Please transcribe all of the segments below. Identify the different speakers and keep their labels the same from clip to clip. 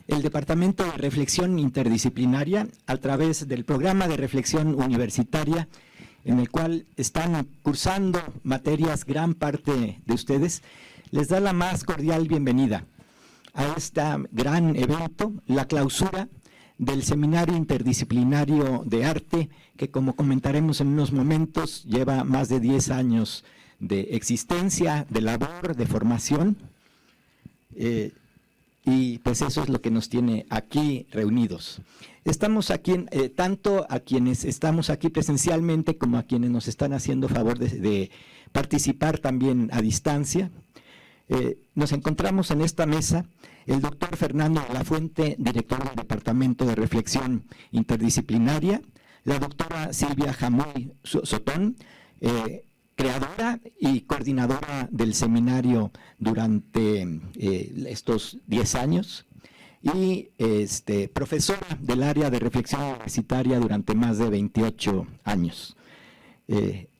Speaker 1: el Departamento de Reflexión Interdisciplinaria a través del programa de reflexión universitaria en el cual están cursando materias gran parte de ustedes, les da la más cordial bienvenida a este gran evento, la clausura del Seminario Interdisciplinario de Arte, que como comentaremos en unos momentos, lleva más de 10 años de existencia, de labor, de formación, y pues eso es lo que nos tiene aquí reunidos. Estamos aquí, tanto a quienes estamos aquí presencialmente como a quienes nos están haciendo favor de participar también a distancia. Nos encontramos en esta mesa el doctor Fernando de la Fuente, director del Departamento de Reflexión Interdisciplinaria, la doctora Silvia Jamoy Sotón, creadora y coordinadora del seminario durante estos 10 años, y profesora del área de reflexión universitaria durante más de 28 años.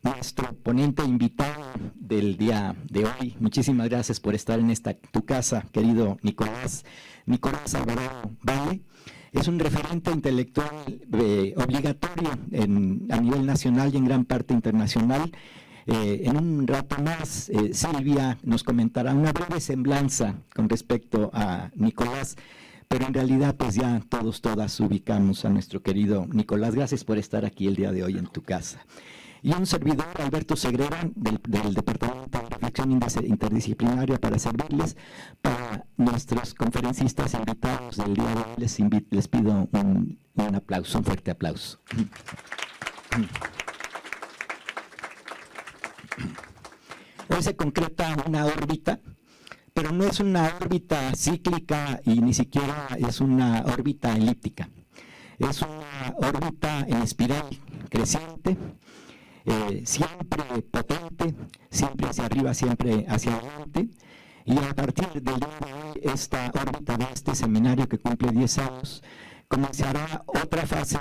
Speaker 1: Nuestro ponente invitado del día de hoy, muchísimas gracias por estar en tu casa, querido Nicolás Alvarado Valle, es un referente intelectual obligatorio a nivel nacional y en gran parte internacional. En un rato más, Silvia nos comentará una breve semblanza con respecto a Nicolás, pero en realidad pues ya todas ubicamos a nuestro querido Nicolás. Gracias por estar aquí el día de hoy en tu casa. Y un servidor, Alberto Segrera, del Departamento de Reflexión Interdisciplinaria, para servirles. Para nuestros conferencistas invitados del día de hoy, les pido un aplauso, un fuerte aplauso. Hoy se concreta una órbita, pero no es una órbita cíclica y ni siquiera es una órbita elíptica. Es una órbita en espiral creciente, siempre potente, siempre hacia arriba, siempre hacia adelante, y a partir del día de hoy, esta órbita de este seminario que cumple 10 años, comenzará otra fase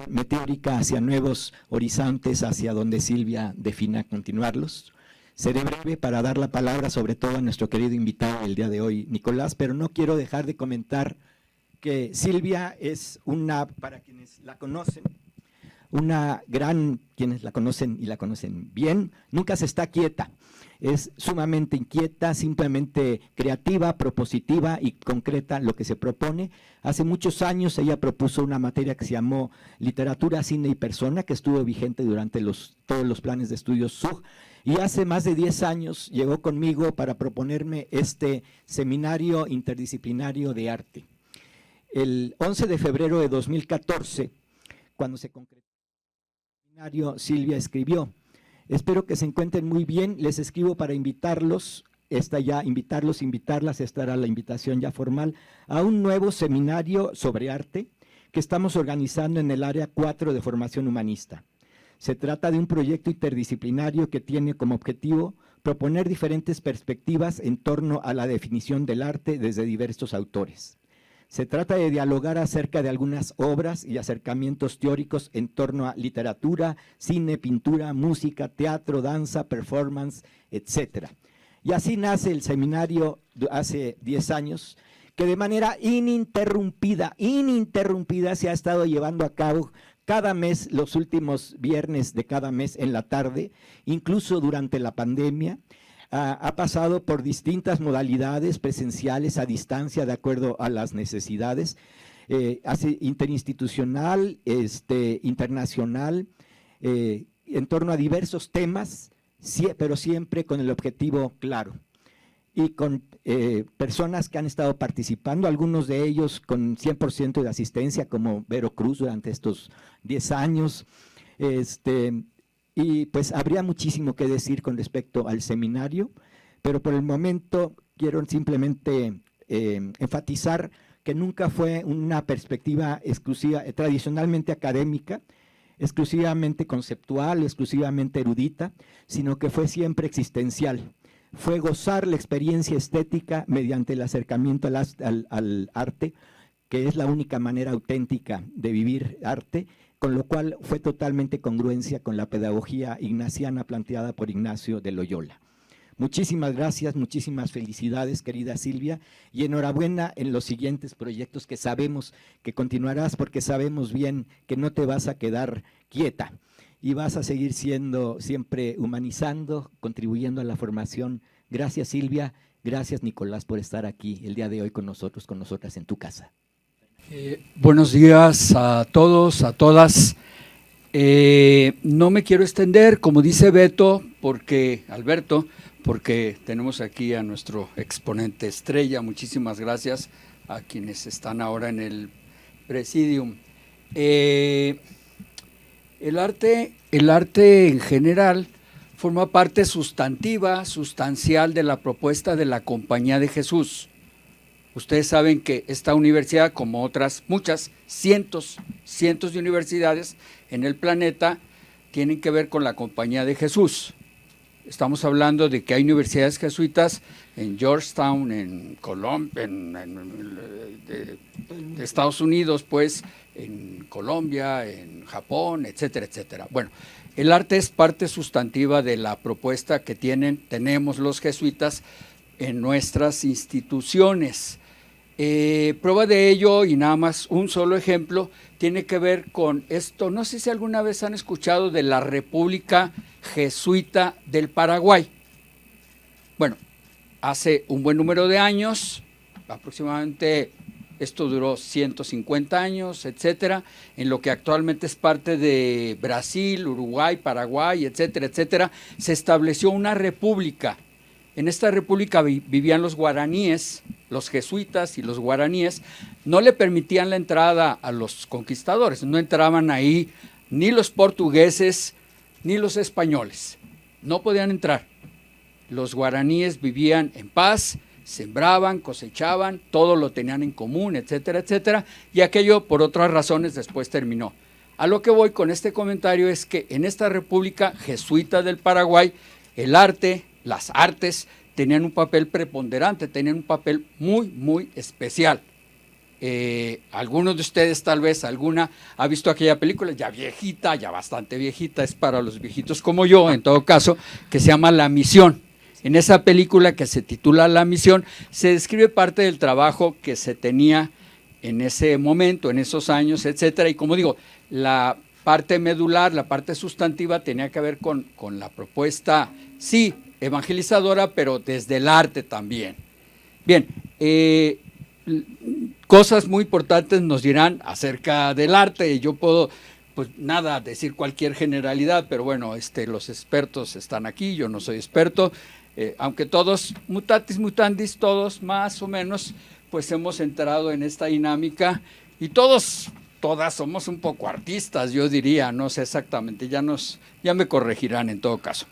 Speaker 1: meteórica hacia nuevos horizontes, hacia donde Silvia defina continuarlos. Seré breve para dar la palabra sobre todo a nuestro querido invitado el día de hoy, Nicolás, pero no quiero dejar de comentar que Silvia es para quienes la conocen, quienes la conocen y la conocen bien, nunca se está quieta, es sumamente inquieta, simplemente creativa, propositiva y concreta lo que se propone. Hace muchos años ella propuso una materia que se llamó Literatura, Cine y Persona, que estuvo vigente durante todos los planes de estudios SUG, y hace más de 10 años llegó conmigo para proponerme este seminario interdisciplinario de arte. El 11 de febrero de 2014, cuando se concretó el seminario, Silvia escribió: espero que se encuentren muy bien, les escribo para invitarlas, esta era la invitación ya formal, a un nuevo seminario sobre arte que estamos organizando en el área 4 de formación humanista. Se trata de un proyecto interdisciplinario que tiene como objetivo proponer diferentes perspectivas en torno a la definición del arte desde diversos autores. Se trata de dialogar acerca de algunas obras y acercamientos teóricos en torno a literatura, cine, pintura, música, teatro, danza, performance, etc. Y así nace el seminario hace 10 años, que de manera ininterrumpida se ha estado llevando a cabo cada mes, los últimos viernes de cada mes en la tarde, incluso durante la pandemia. Ha pasado por distintas modalidades presenciales, a distancia, de acuerdo a las necesidades, interinstitucional, internacional, en torno a diversos temas, pero siempre con el objetivo claro. Y con personas que han estado participando, algunos de ellos con 100% de asistencia, como Vero Cruz durante estos 10 años, y pues habría muchísimo que decir con respecto al seminario, pero por el momento quiero simplemente enfatizar que nunca fue una perspectiva exclusiva, tradicionalmente académica, exclusivamente conceptual, exclusivamente erudita, sino que fue siempre existencial. Fue gozar la experiencia estética mediante el acercamiento al arte, que es la única manera auténtica de vivir arte, con lo cual fue totalmente congruencia con la pedagogía ignaciana planteada por Ignacio de Loyola. Muchísimas gracias, muchísimas felicidades, querida Silvia, y enhorabuena en los siguientes proyectos que sabemos que continuarás, porque sabemos bien que no te vas a quedar quieta y vas a seguir siendo siempre humanizando, contribuyendo a la formación. Gracias, Silvia. Gracias, Nicolás, por estar aquí el día de hoy con nosotros, con nosotras en tu casa.
Speaker 2: Buenos días a todos, a todas. No me quiero extender, como dice Alberto, porque tenemos aquí a nuestro exponente estrella. Muchísimas gracias a quienes están ahora en el Presidium. El arte en general forma parte sustantiva, sustancial de la propuesta de la Compañía de Jesús. Ustedes saben que esta universidad, como otras muchas, cientos de universidades en el planeta, tienen que ver con la Compañía de Jesús. Estamos hablando de que hay universidades jesuitas en Georgetown, en Colombia, de Estados Unidos, pues, en Colombia, en Japón, etcétera, etcétera. Bueno, el arte es parte sustantiva de la propuesta que tenemos los jesuitas en nuestras instituciones. Prueba de ello, y nada más un solo ejemplo, tiene que ver con esto. No sé si alguna vez han escuchado de la República Jesuita del Paraguay. Bueno, hace un buen número de años, aproximadamente, esto duró 150 años, etcétera, en lo que actualmente es parte de Brasil, Uruguay, Paraguay, etcétera, etcétera, se estableció una república. En esta república vivían los guaraníes, los jesuitas y los guaraníes. No le permitían la entrada a los conquistadores, no entraban ahí ni los portugueses ni los españoles, no podían entrar. Los guaraníes vivían en paz, sembraban, cosechaban, todo lo tenían en común, etcétera, etcétera, y aquello por otras razones después terminó. A lo que voy con este comentario es que en esta República Jesuita del Paraguay, el arte, las artes tenían un papel preponderante, tenían un papel muy, muy especial. Algunos de ustedes, tal vez alguna, ha visto aquella película ya viejita, ya bastante viejita, es para los viejitos como yo, en todo caso, que se llama La Misión. En esa película, que se titula La Misión, se describe parte del trabajo que se tenía en ese momento, en esos años, etcétera. Y como digo, la parte medular, la parte sustantiva tenía que ver con la propuesta, sí, evangelizadora, pero desde el arte también. Bien, cosas muy importantes nos dirán acerca del arte. Yo puedo, pues nada, decir cualquier generalidad, pero bueno, los expertos están aquí, yo no soy experto, aunque todos, mutatis mutandis, todos más o menos, pues hemos entrado en esta dinámica y todas somos un poco artistas, yo diría, no sé exactamente, ya me corregirán en todo caso.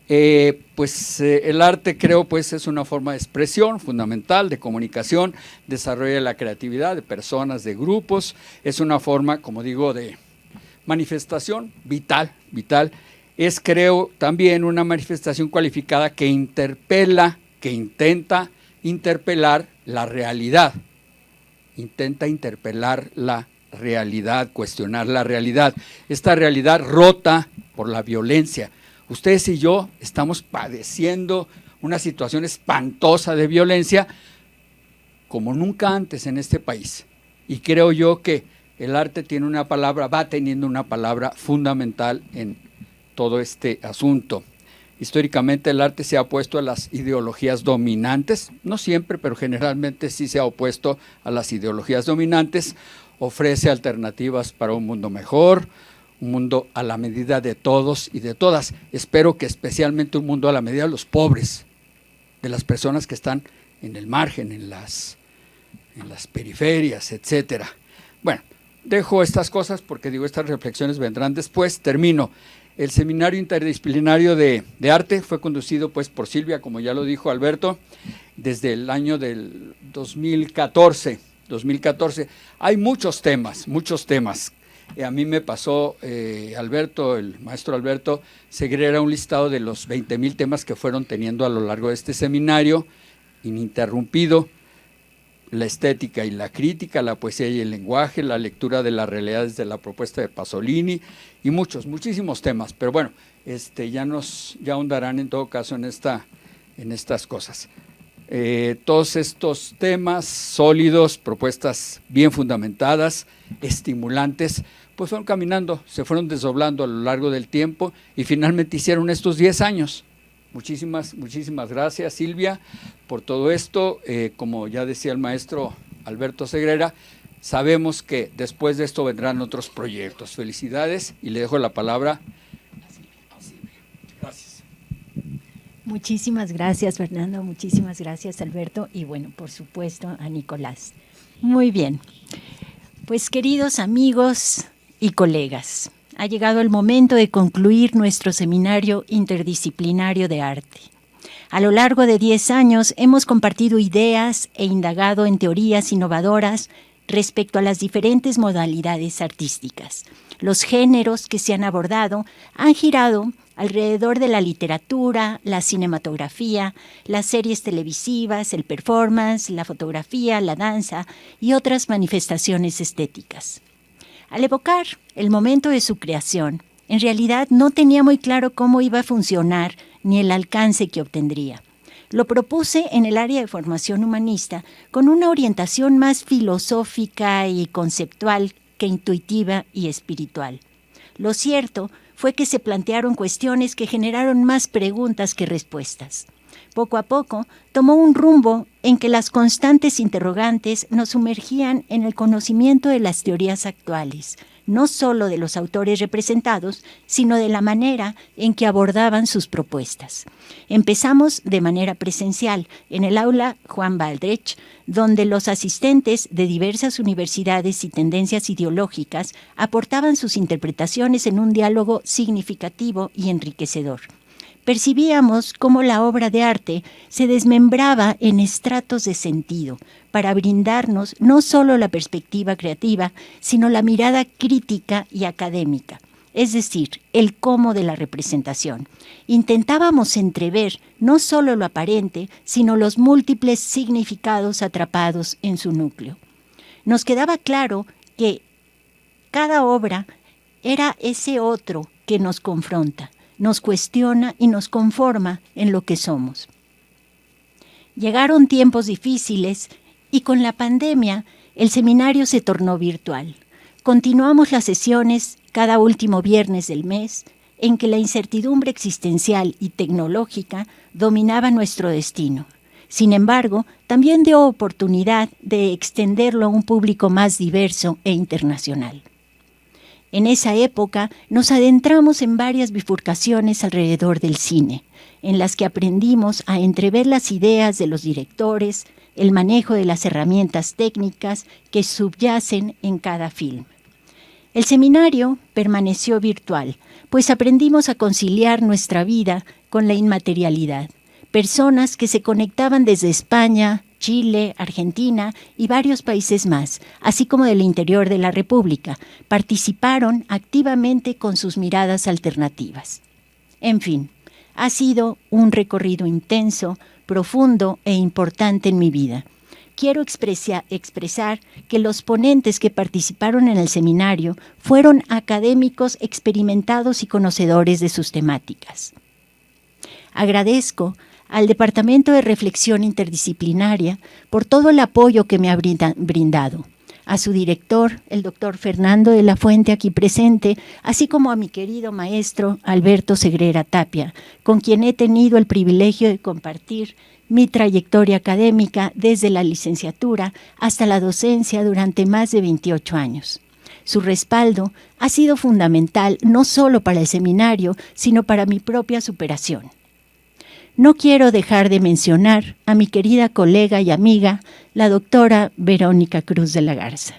Speaker 2: El arte, creo, pues es una forma de expresión fundamental, de comunicación, desarrollo de la creatividad de personas, de grupos, es una forma, como digo, de manifestación vital, es, creo, también una manifestación cualificada que interpela, que intenta interpelar la realidad, cuestionar la realidad, esta realidad rota por la violencia. Ustedes y yo estamos padeciendo una situación espantosa de violencia como nunca antes en este país. Y creo yo que el arte tiene una palabra, va teniendo una palabra fundamental en todo este asunto. Históricamente el arte se ha opuesto a las ideologías dominantes, no siempre, pero generalmente sí se ha opuesto a las ideologías dominantes, ofrece alternativas para un mundo mejor, un mundo a la medida de todos y de todas. Espero que especialmente un mundo a la medida de los pobres, de las personas que están en el margen, en las periferias, etcétera. Bueno, dejo estas cosas porque digo, estas reflexiones vendrán después. Termino. El seminario interdisciplinario de arte fue conducido pues por Silvia, como ya lo dijo Alberto, desde el año del 2014. Hay muchos temas. A mí me pasó, el maestro Alberto Segre, un listado de los 20,000 temas que fueron teniendo a lo largo de este seminario, ininterrumpido: la estética y la crítica, la poesía y el lenguaje, la lectura de las realidades de la propuesta de Pasolini y muchísimos temas. Pero bueno, ya ahondarán en todo caso en en estas cosas. Todos estos temas sólidos, propuestas bien fundamentadas, estimulantes, pues fueron caminando, se fueron desdoblando a lo largo del tiempo y finalmente hicieron estos 10 años. Muchísimas gracias, Silvia, por todo esto. Como ya decía el maestro Alberto Segrera, sabemos que después de esto vendrán otros proyectos. Felicidades y le dejo la palabra a Silvia. Gracias.
Speaker 3: Muchísimas gracias, Fernando, muchísimas gracias, Alberto, y bueno, por supuesto, a Nicolás. Muy bien, pues queridos amigos y colegas, ha llegado el momento de concluir nuestro seminario interdisciplinario de arte. A lo largo de 10 años hemos compartido ideas e indagado en teorías innovadoras respecto a las diferentes modalidades artísticas. Los géneros que se han abordado han girado alrededor de la literatura, la cinematografía, las series televisivas, el performance, la fotografía, la danza y otras manifestaciones estéticas. Al evocar el momento de su creación, en realidad no tenía muy claro cómo iba a funcionar ni el alcance que obtendría. Lo propuse en el área de formación humanista con una orientación más filosófica y conceptual que intuitiva y espiritual. Lo cierto fue que se plantearon cuestiones que generaron más preguntas que respuestas. Poco a poco tomó un rumbo en que las constantes interrogantes nos sumergían en el conocimiento de las teorías actuales, no solo de los autores representados, sino de la manera en que abordaban sus propuestas. Empezamos de manera presencial en el aula Juan Baldrech, donde los asistentes de diversas universidades y tendencias ideológicas aportaban sus interpretaciones en un diálogo significativo y enriquecedor. Percibíamos cómo la obra de arte se desmembraba en estratos de sentido para brindarnos no solo la perspectiva creativa, sino la mirada crítica y académica, es decir, el cómo de la representación. Intentábamos entrever no solo lo aparente, sino los múltiples significados atrapados en su núcleo. Nos quedaba claro que cada obra era ese otro que nos confronta, nos cuestiona y nos conforma en lo que somos. Llegaron tiempos difíciles y con la pandemia el seminario se tornó virtual. Continuamos las sesiones cada último viernes del mes, en que la incertidumbre existencial y tecnológica dominaba nuestro destino. Sin embargo, también dio oportunidad de extenderlo a un público más diverso e internacional. En esa época nos adentramos en varias bifurcaciones alrededor del cine, en las que aprendimos a entrever las ideas de los directores, el manejo de las herramientas técnicas que subyacen en cada film. El seminario permaneció virtual, pues aprendimos a conciliar nuestra vida con la inmaterialidad. Personas que se conectaban desde España, Chile, Argentina y varios países más, así como del interior de la República, participaron activamente con sus miradas alternativas. En fin, ha sido un recorrido intenso, profundo e importante en mi vida. Quiero expresar que los ponentes que participaron en el seminario fueron académicos experimentados y conocedores de sus temáticas. Agradezco al Departamento de Reflexión Interdisciplinaria por todo el apoyo que me ha brindado, a su director, el doctor Fernando de la Fuente, aquí presente, así como a mi querido maestro Alberto Segrera Tapia, con quien he tenido el privilegio de compartir mi trayectoria académica desde la licenciatura hasta la docencia durante más de 28 años. Su respaldo ha sido fundamental no solo para el seminario, sino para mi propia superación. No quiero dejar de mencionar a mi querida colega y amiga, la doctora Verónica Cruz de la Garza,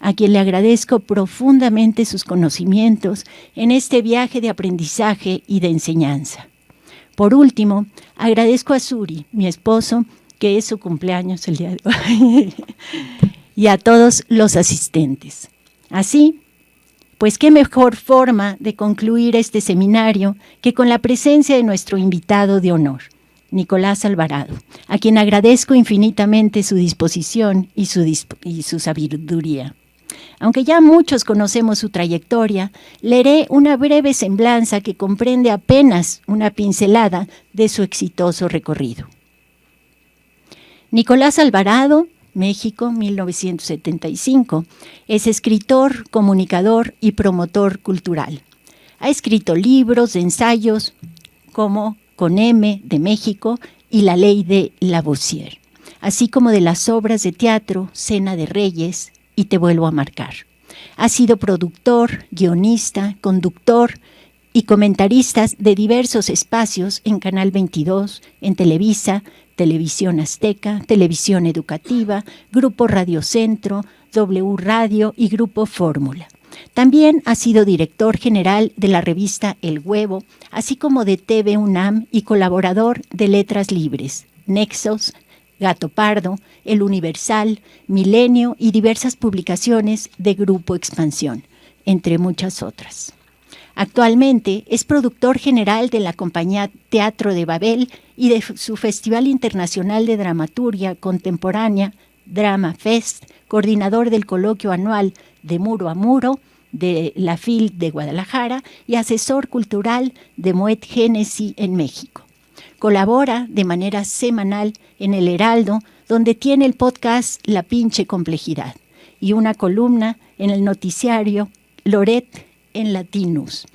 Speaker 3: a quien le agradezco profundamente sus conocimientos en este viaje de aprendizaje y de enseñanza. Por último, agradezco a Suri, mi esposo, que es su cumpleaños el día de hoy, y a todos los asistentes. Así, pues qué mejor forma de concluir este seminario que con la presencia de nuestro invitado de honor, Nicolás Alvarado, a quien agradezco infinitamente su disposición y su sabiduría. Aunque ya muchos conocemos su trayectoria, leeré una breve semblanza que comprende apenas una pincelada de su exitoso recorrido. Nicolás Alvarado, México, 1975, es escritor, comunicador y promotor cultural. Ha escrito libros de ensayos como Con M de México y La Ley de Lavoisier, así como de las obras de teatro Cena de Reyes y Te Vuelvo a Marcar. Ha sido productor, guionista, conductor y comentarista de diversos espacios en Canal 22, en Televisa, Televisión Azteca, Televisión Educativa, Grupo Radio Centro, W Radio y Grupo Fórmula. También ha sido director general de la revista El Huevo, así como de TV UNAM y colaborador de Letras Libres, Nexos, Gato Pardo, El Universal, Milenio y diversas publicaciones de Grupo Expansión, entre muchas otras. Actualmente es productor general de la compañía Teatro de Babel y de su Festival Internacional de Dramaturgia Contemporánea, Drama Fest, coordinador del coloquio anual de Muro a Muro de la FIL de Guadalajara y asesor cultural de Moet Hennessy en México. Colabora de manera semanal en El Heraldo, donde tiene el podcast La Pinche Complejidad y una columna en el noticiario Loret en Latinus.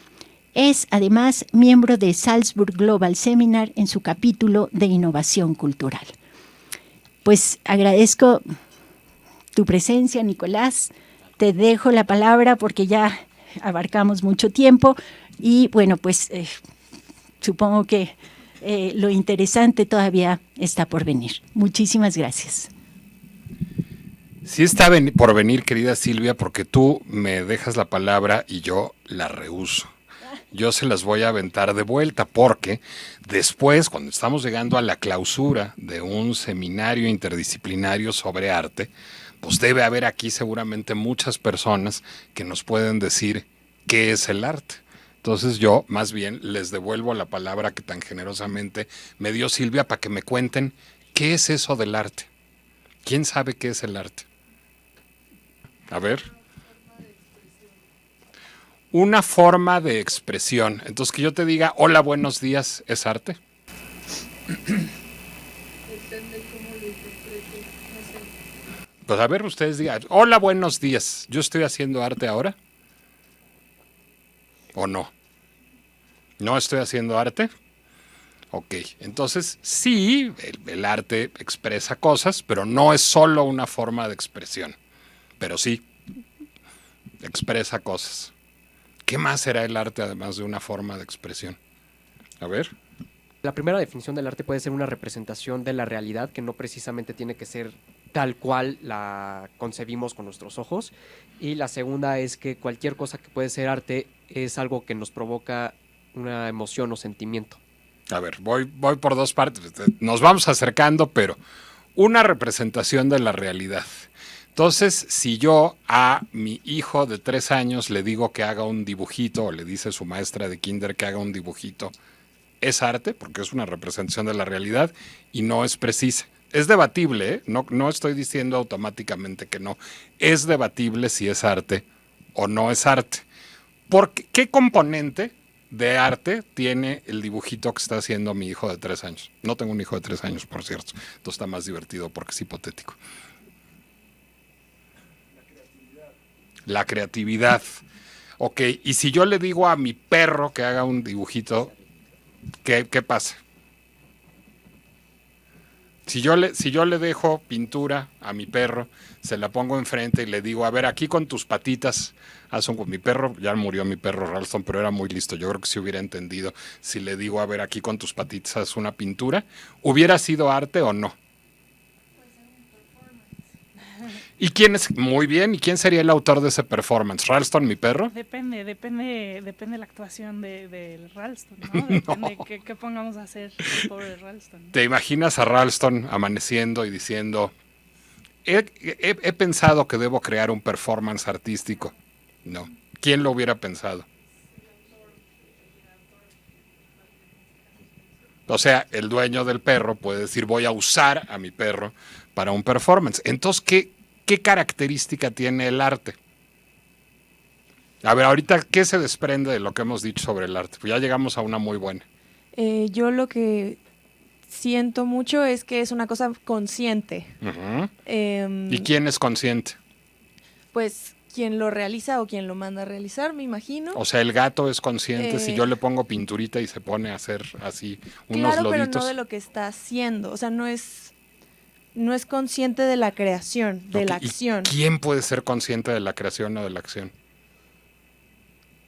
Speaker 3: Es además miembro de Salzburg Global Seminar en su capítulo de Innovación Cultural. Pues agradezco tu presencia, Nicolás. Te dejo la palabra porque ya abarcamos mucho tiempo y bueno, pues supongo que lo interesante todavía está por venir. Muchísimas gracias.
Speaker 4: Sí está por venir, querida Silvia, porque tú me dejas la palabra y yo la rehúso. Yo se las voy a aventar de vuelta porque después, cuando estamos llegando a la clausura de un seminario interdisciplinario sobre arte, pues debe haber aquí seguramente muchas personas que nos pueden decir qué es el arte. Entonces yo más bien les devuelvo la palabra que tan generosamente me dio Silvia para que me cuenten qué es eso del arte. ¿Quién sabe qué es el arte? A ver. Una forma de expresión. Entonces que yo te diga, hola, buenos días, ¿es arte?
Speaker 5: Depende cómo lo interpretes. No sé.
Speaker 4: Pues a ver, ustedes digan, hola, buenos días, ¿yo estoy haciendo arte ahora? ¿O no? ¿No estoy haciendo arte? Ok, entonces sí, el arte expresa cosas, pero no es solo una forma de expresión. Pero sí, expresa cosas. ¿Qué más será el arte además de una forma de expresión? A ver.
Speaker 6: La primera definición del arte puede ser una representación de la realidad que no precisamente tiene que ser tal cual la concebimos con nuestros ojos. Y la segunda es que cualquier cosa que puede ser arte es algo que nos provoca una emoción o sentimiento.
Speaker 4: A ver, voy por dos partes. Nos vamos acercando, pero una representación de la realidad. Entonces, si yo a mi hijo de 3 años le digo que haga un dibujito, o le dice su maestra de kinder que haga un dibujito, ¿es arte? Porque es una representación de la realidad y no es precisa. Es debatible, ¿eh? No estoy diciendo automáticamente que no. Es debatible si es arte o no es arte. Porque, ¿qué componente de arte tiene el dibujito que está haciendo mi hijo de 3 años? No tengo un hijo de 3 años, por cierto. Esto está más divertido porque es hipotético. La creatividad. Ok, y si yo le digo a mi perro que haga un dibujito, ¿qué pasa? Si yo le dejo pintura a mi perro, se la pongo enfrente y le digo, a ver, aquí con tus patitas, mi perro, ya murió mi perro Ralston, pero era muy listo, yo creo que si hubiera entendido, si le digo, a ver, aquí con tus patitas haz una pintura, ¿hubiera sido arte o no? ¿Y quién es? Muy bien, ¿y quién sería el autor de ese performance? ¿Ralston, mi perro?
Speaker 5: Depende de la actuación de Ralston, ¿no? Depende
Speaker 4: No.
Speaker 5: qué pongamos a hacer al pobre Ralston.
Speaker 4: ¿Te imaginas a Ralston amaneciendo y diciendo, he pensado que debo crear un performance artístico? No. ¿Quién lo hubiera pensado? O sea, el dueño del perro puede decir, voy a usar a mi perro para un performance. Entonces, ¿qué característica tiene el arte? A ver, ahorita, ¿qué se desprende de lo que hemos dicho sobre el arte? Pues ya llegamos a una muy buena.
Speaker 7: Yo lo que siento mucho es que es una cosa consciente.
Speaker 4: Ujú.
Speaker 7: Em,
Speaker 4: ¿Y quién es consciente?
Speaker 7: Pues quien lo realiza o quien lo manda a realizar, me imagino.
Speaker 4: O sea, el gato es consciente si
Speaker 7: Eh,
Speaker 4: yo le pongo pinturita y se pone a hacer así unos
Speaker 7: Claro, pero
Speaker 4: loditos.
Speaker 7: no de lo que está haciendo. O sea, no es consciente de la creación, de la
Speaker 4: Ok, ¿y
Speaker 7: acción.
Speaker 4: quién puede ser consciente de la creación o de la acción?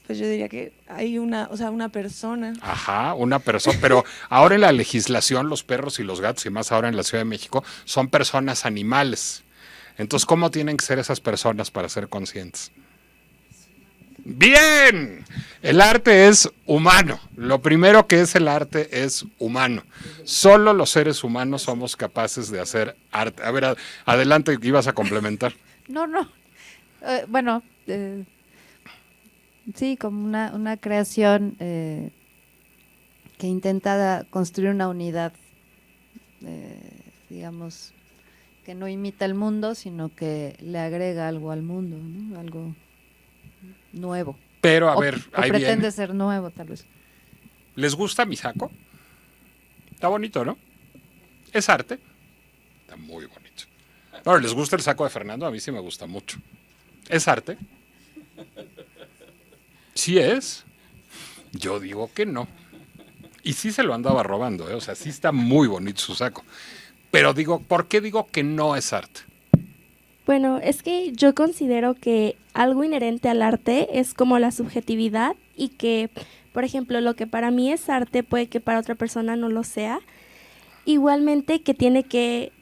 Speaker 7: Pues yo diría que hay una persona.
Speaker 4: Ajá, una persona, pero ahora en la legislación los perros y los gatos, y más ahora en la Ciudad de México, son personas animales. Entonces, ¿cómo tienen que ser esas personas para ser conscientes? Bien, el arte es humano. Lo primero que es el arte es humano. Solo los seres humanos somos capaces de hacer arte. A ver, adelante, ibas a complementar.
Speaker 8: No, no. Bueno, sí, como una creación que intenta construir una unidad, digamos, que no imita el mundo, sino que le agrega algo al mundo, ¿no? Algo nuevo.
Speaker 4: Pero, a
Speaker 8: O-
Speaker 4: ver,
Speaker 8: o
Speaker 4: ahí
Speaker 8: pretende
Speaker 4: viene.
Speaker 8: ser nuevo, tal vez.
Speaker 4: ¿Les gusta mi saco? Está bonito, ¿no? ¿Es arte? Está muy bonito. Ahora, ¿les gusta el saco de Fernando? A mí sí me gusta mucho. ¿Es arte? ¿Sí es? Yo digo que no. Y sí se lo andaba robando, ¿eh? O sea, sí está muy bonito su saco. Pero digo, ¿por qué digo que no es arte?
Speaker 9: Bueno, es que yo considero que algo inherente al arte es como la subjetividad y que, por ejemplo, lo que para mí es arte puede que para otra persona no lo sea. Igualmente que tiene que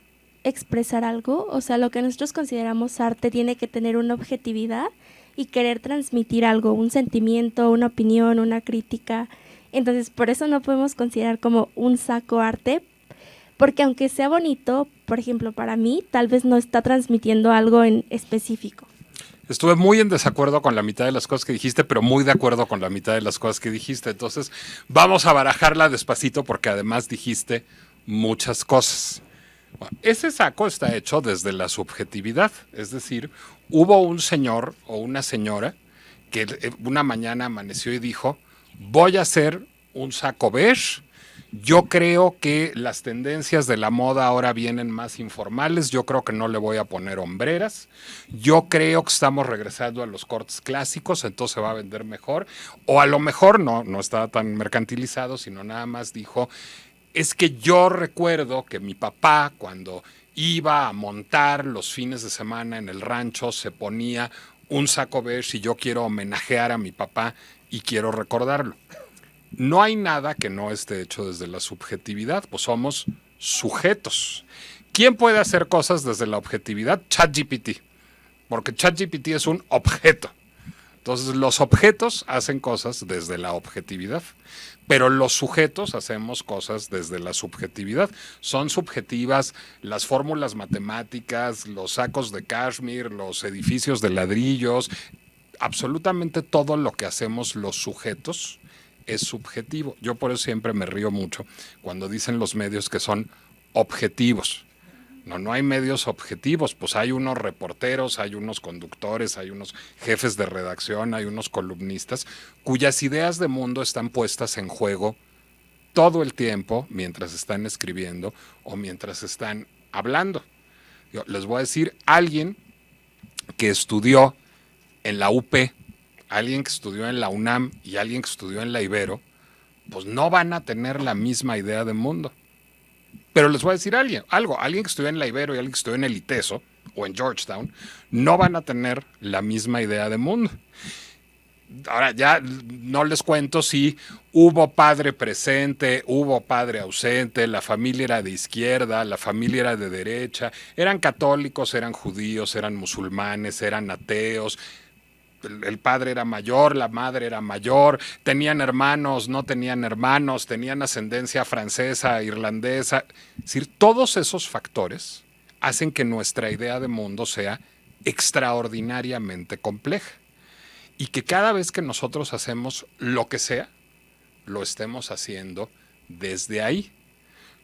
Speaker 9: expresar algo, o sea, lo que nosotros consideramos arte tiene que tener una objetividad y querer transmitir algo, un sentimiento, una opinión, una crítica. Entonces, por eso no podemos considerar como un saco arte, porque aunque sea bonito, por ejemplo, para mí, tal vez no está transmitiendo algo en específico.
Speaker 4: Estuve muy en desacuerdo con la mitad de las cosas que dijiste, pero muy de acuerdo con la mitad de las cosas que dijiste. Entonces, vamos a barajarla despacito porque además dijiste muchas cosas. Bueno, ese saco está hecho desde la subjetividad, es decir, hubo un señor o una señora que una mañana amaneció y dijo, voy a hacer un saco beige. Yo creo que las tendencias de la moda ahora vienen más informales. Yo creo que no le voy a poner hombreras. Yo creo que estamos regresando a los cortes clásicos, entonces se va a vender mejor. O a lo mejor no estaba tan mercantilizado, sino nada más dijo, es que yo recuerdo que mi papá cuando iba a montar los fines de semana en el rancho se ponía un saco beige y yo quiero homenajear a mi papá y quiero recordarlo. No hay nada que no esté hecho desde la subjetividad, pues somos sujetos. ¿Quién puede hacer cosas desde la objetividad? ChatGPT, porque ChatGPT es un objeto. Entonces los objetos hacen cosas desde la objetividad, pero los sujetos hacemos cosas desde la subjetividad. Son subjetivas las fórmulas matemáticas, los sacos de cashmere, los edificios de ladrillos, absolutamente todo lo que hacemos los sujetos es subjetivo. Yo por eso siempre me río mucho cuando dicen los medios que son objetivos. No hay medios objetivos, pues hay unos reporteros, hay unos conductores, hay unos jefes de redacción, hay unos columnistas cuyas ideas de mundo están puestas en juego todo el tiempo mientras están escribiendo o mientras están hablando. Yo les voy a decir, alguien que estudió en la UP, alguien que estudió en la UNAM y alguien que estudió en la Ibero, pues no van a tener la misma idea de mundo. Pero les voy a decir algo, alguien que estudió en la Ibero y alguien que estudió en el ITESO o en Georgetown, no van a tener la misma idea de mundo. Ahora ya no les cuento si hubo padre presente, hubo padre ausente, la familia era de izquierda, la familia era de derecha, eran católicos, eran judíos, eran musulmanes, eran ateos. El padre era mayor, la madre era mayor, tenían hermanos, no tenían hermanos, tenían ascendencia francesa, irlandesa. Es decir, todos esos factores hacen que nuestra idea de mundo sea extraordinariamente compleja y que cada vez que nosotros hacemos lo que sea, lo estemos haciendo desde ahí.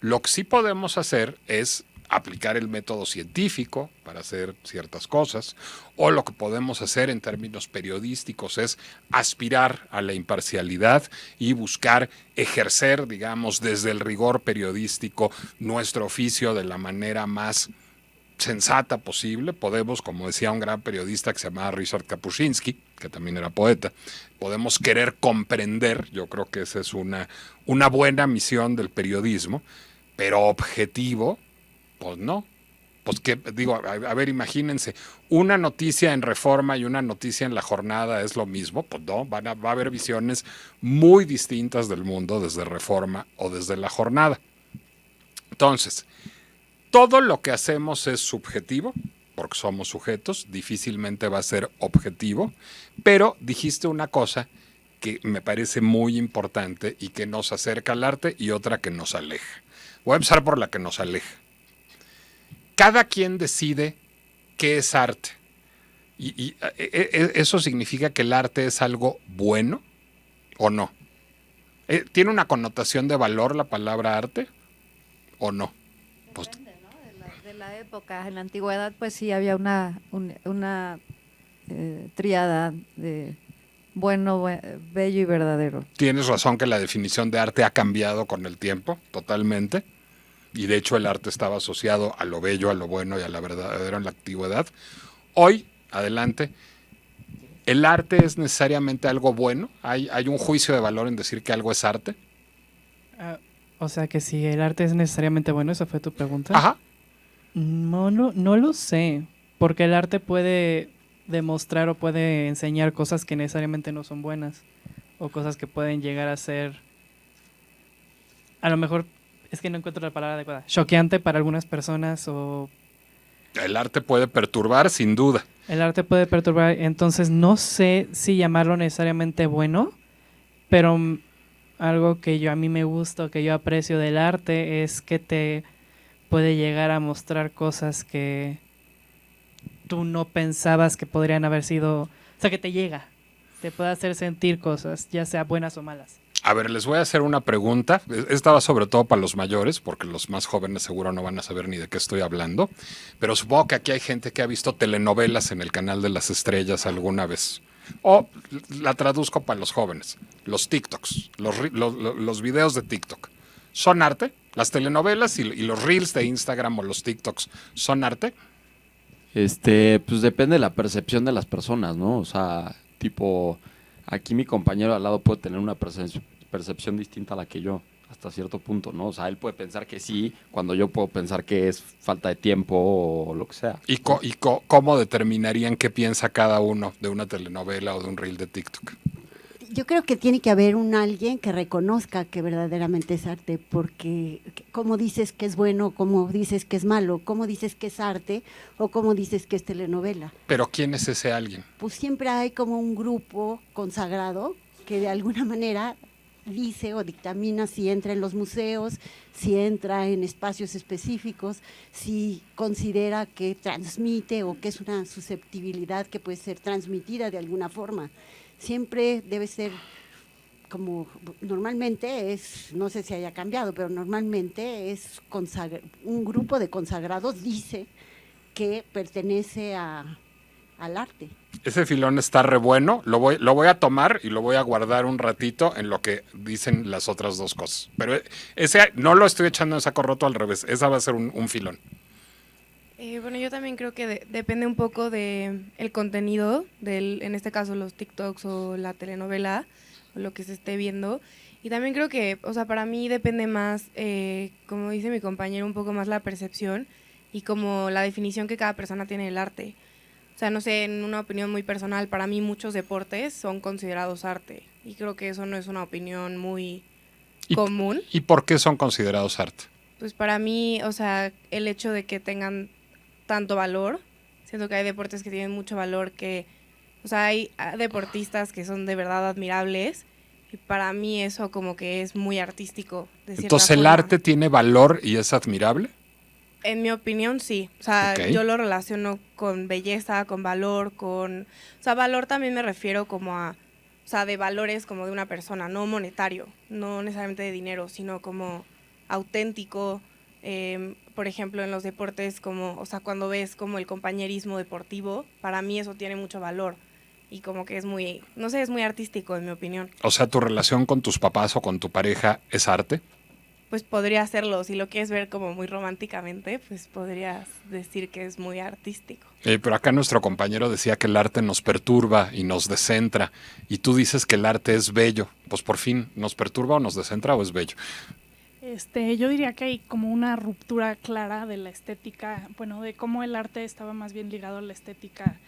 Speaker 4: Lo que sí podemos hacer es aplicar el método científico para hacer ciertas cosas, o lo que podemos hacer en términos periodísticos es aspirar a la imparcialidad y buscar ejercer, digamos, desde el rigor periodístico nuestro oficio de la manera más sensata posible. Podemos, como decía un gran periodista que se llamaba Ryszard Kapuscinski, que también era poeta, podemos querer comprender, yo creo que esa es una buena misión del periodismo, pero objetivo, pues no. Pues que, digo, a ver, imagínense, una noticia en Reforma y una noticia en La Jornada es lo mismo, pues no, va a haber visiones muy distintas del mundo desde Reforma o desde La Jornada. Entonces, todo lo que hacemos es subjetivo, porque somos sujetos, difícilmente va a ser objetivo, pero dijiste una cosa que me parece muy importante y que nos acerca al arte y otra que nos aleja. Voy a empezar por la que nos aleja. Cada quien decide qué es arte. Y eso significa que el arte es algo bueno o no. ¿Tiene una connotación de valor la palabra arte o no? Pues,
Speaker 8: Depende, ¿no? De la época. En la antigüedad, pues sí había una tríada de bueno, bello y verdadero.
Speaker 4: Tienes razón que la definición de arte ha cambiado con el tiempo, totalmente. Y de hecho el arte estaba asociado a lo bello, a lo bueno y a la verdadero en la antigüedad. Hoy, adelante, ¿el arte es necesariamente algo bueno? ¿Hay un juicio de valor en decir que algo es arte?
Speaker 10: O sea que si el arte es necesariamente bueno, ¿esa fue tu pregunta?
Speaker 4: Ajá.
Speaker 10: No lo sé, porque el arte puede demostrar o puede enseñar cosas que necesariamente no son buenas, o cosas que pueden llegar a ser, a lo mejor, es que no encuentro la palabra adecuada, choqueante para algunas personas o...
Speaker 4: El arte puede perturbar, sin duda.
Speaker 10: El arte puede perturbar, entonces no sé si llamarlo necesariamente bueno, pero algo que a mí me gusta o que yo aprecio del arte es que te puede llegar a mostrar cosas que tú no pensabas que podrían haber sido, o sea, que te llega, te puede hacer sentir cosas, ya sea buenas o malas.
Speaker 4: A ver, les voy a hacer una pregunta. Esta va sobre todo para los mayores, porque los más jóvenes seguro no van a saber ni de qué estoy hablando. Pero supongo que aquí hay gente que ha visto telenovelas en el canal de las estrellas alguna vez. O la traduzco para los jóvenes. Los TikToks, los videos de TikTok. ¿Son arte? ¿Las telenovelas y los reels de Instagram o los TikToks son arte?
Speaker 11: Pues depende de la percepción de las personas, ¿no? O sea, tipo, aquí mi compañero al lado puede tener una percepción distinta a la que yo, hasta cierto punto, ¿no? O sea, él puede pensar que sí, cuando yo puedo pensar que es falta de tiempo o lo que sea.
Speaker 4: ¿Y cómo determinarían qué piensa cada uno de una telenovela o de un reel de TikTok?
Speaker 12: Yo creo que tiene que haber alguien que reconozca que verdaderamente es arte, porque cómo dices que es bueno, cómo dices que es malo, cómo dices que es arte o cómo dices que es telenovela.
Speaker 4: ¿Pero quién es ese alguien?
Speaker 12: Pues siempre hay como un grupo consagrado que de alguna manera dice o dictamina si entra en los museos, si entra en espacios específicos, si considera que transmite o que es una susceptibilidad que puede ser transmitida de alguna forma. Siempre debe ser como, normalmente es, no sé si haya cambiado, pero normalmente es un grupo de consagrados dice que pertenece al arte.
Speaker 4: Ese filón está re bueno, lo voy a tomar y lo voy a guardar un ratito en lo que dicen las otras dos cosas. Pero ese no lo estoy echando en saco roto, al revés, esa va a ser un filón.
Speaker 7: Bueno, yo también creo que depende un poco de el contenido, en este caso los TikToks o la telenovela, o lo que se esté viendo. Y también creo que, o sea, para mí depende más, como dice mi compañero, un poco más la percepción y como la definición que cada persona tiene del arte. O sea, no sé, en una opinión muy personal, para mí muchos deportes son considerados arte. Y creo que eso no es una opinión muy común.
Speaker 4: ¿Y por qué son considerados arte?
Speaker 7: Pues para mí, o sea, el hecho de que tengan tanto valor, siento que hay deportes que tienen mucho valor, que, o sea, hay deportistas que son de verdad admirables, y para mí eso como que es muy artístico, de cierta
Speaker 4: Entonces, ¿el
Speaker 7: forma.
Speaker 4: arte tiene valor y es admirable?
Speaker 7: En mi opinión, sí. O sea,
Speaker 4: Okay.
Speaker 7: yo lo relaciono con belleza, con valor, o sea, valor también me refiero como a, o sea, de valores como de una persona, no monetario, no necesariamente de dinero, sino como auténtico, Por ejemplo, en los deportes, como, o sea, cuando ves como el compañerismo deportivo, para mí eso tiene mucho valor y como que es muy, no sé, es muy artístico en mi opinión.
Speaker 4: O sea, ¿tu relación con tus papás o con tu pareja es arte?
Speaker 7: Pues podría hacerlo, si lo quieres ver como muy románticamente, pues podrías decir que es muy artístico.
Speaker 4: Pero acá nuestro compañero decía que el arte nos perturba y nos descentra, y tú dices que el arte es bello. Pues por fin, ¿nos perturba o nos descentra o es bello?
Speaker 5: Yo diría que hay como una ruptura clara de la estética, bueno, de cómo el arte estaba más bien ligado a la estética,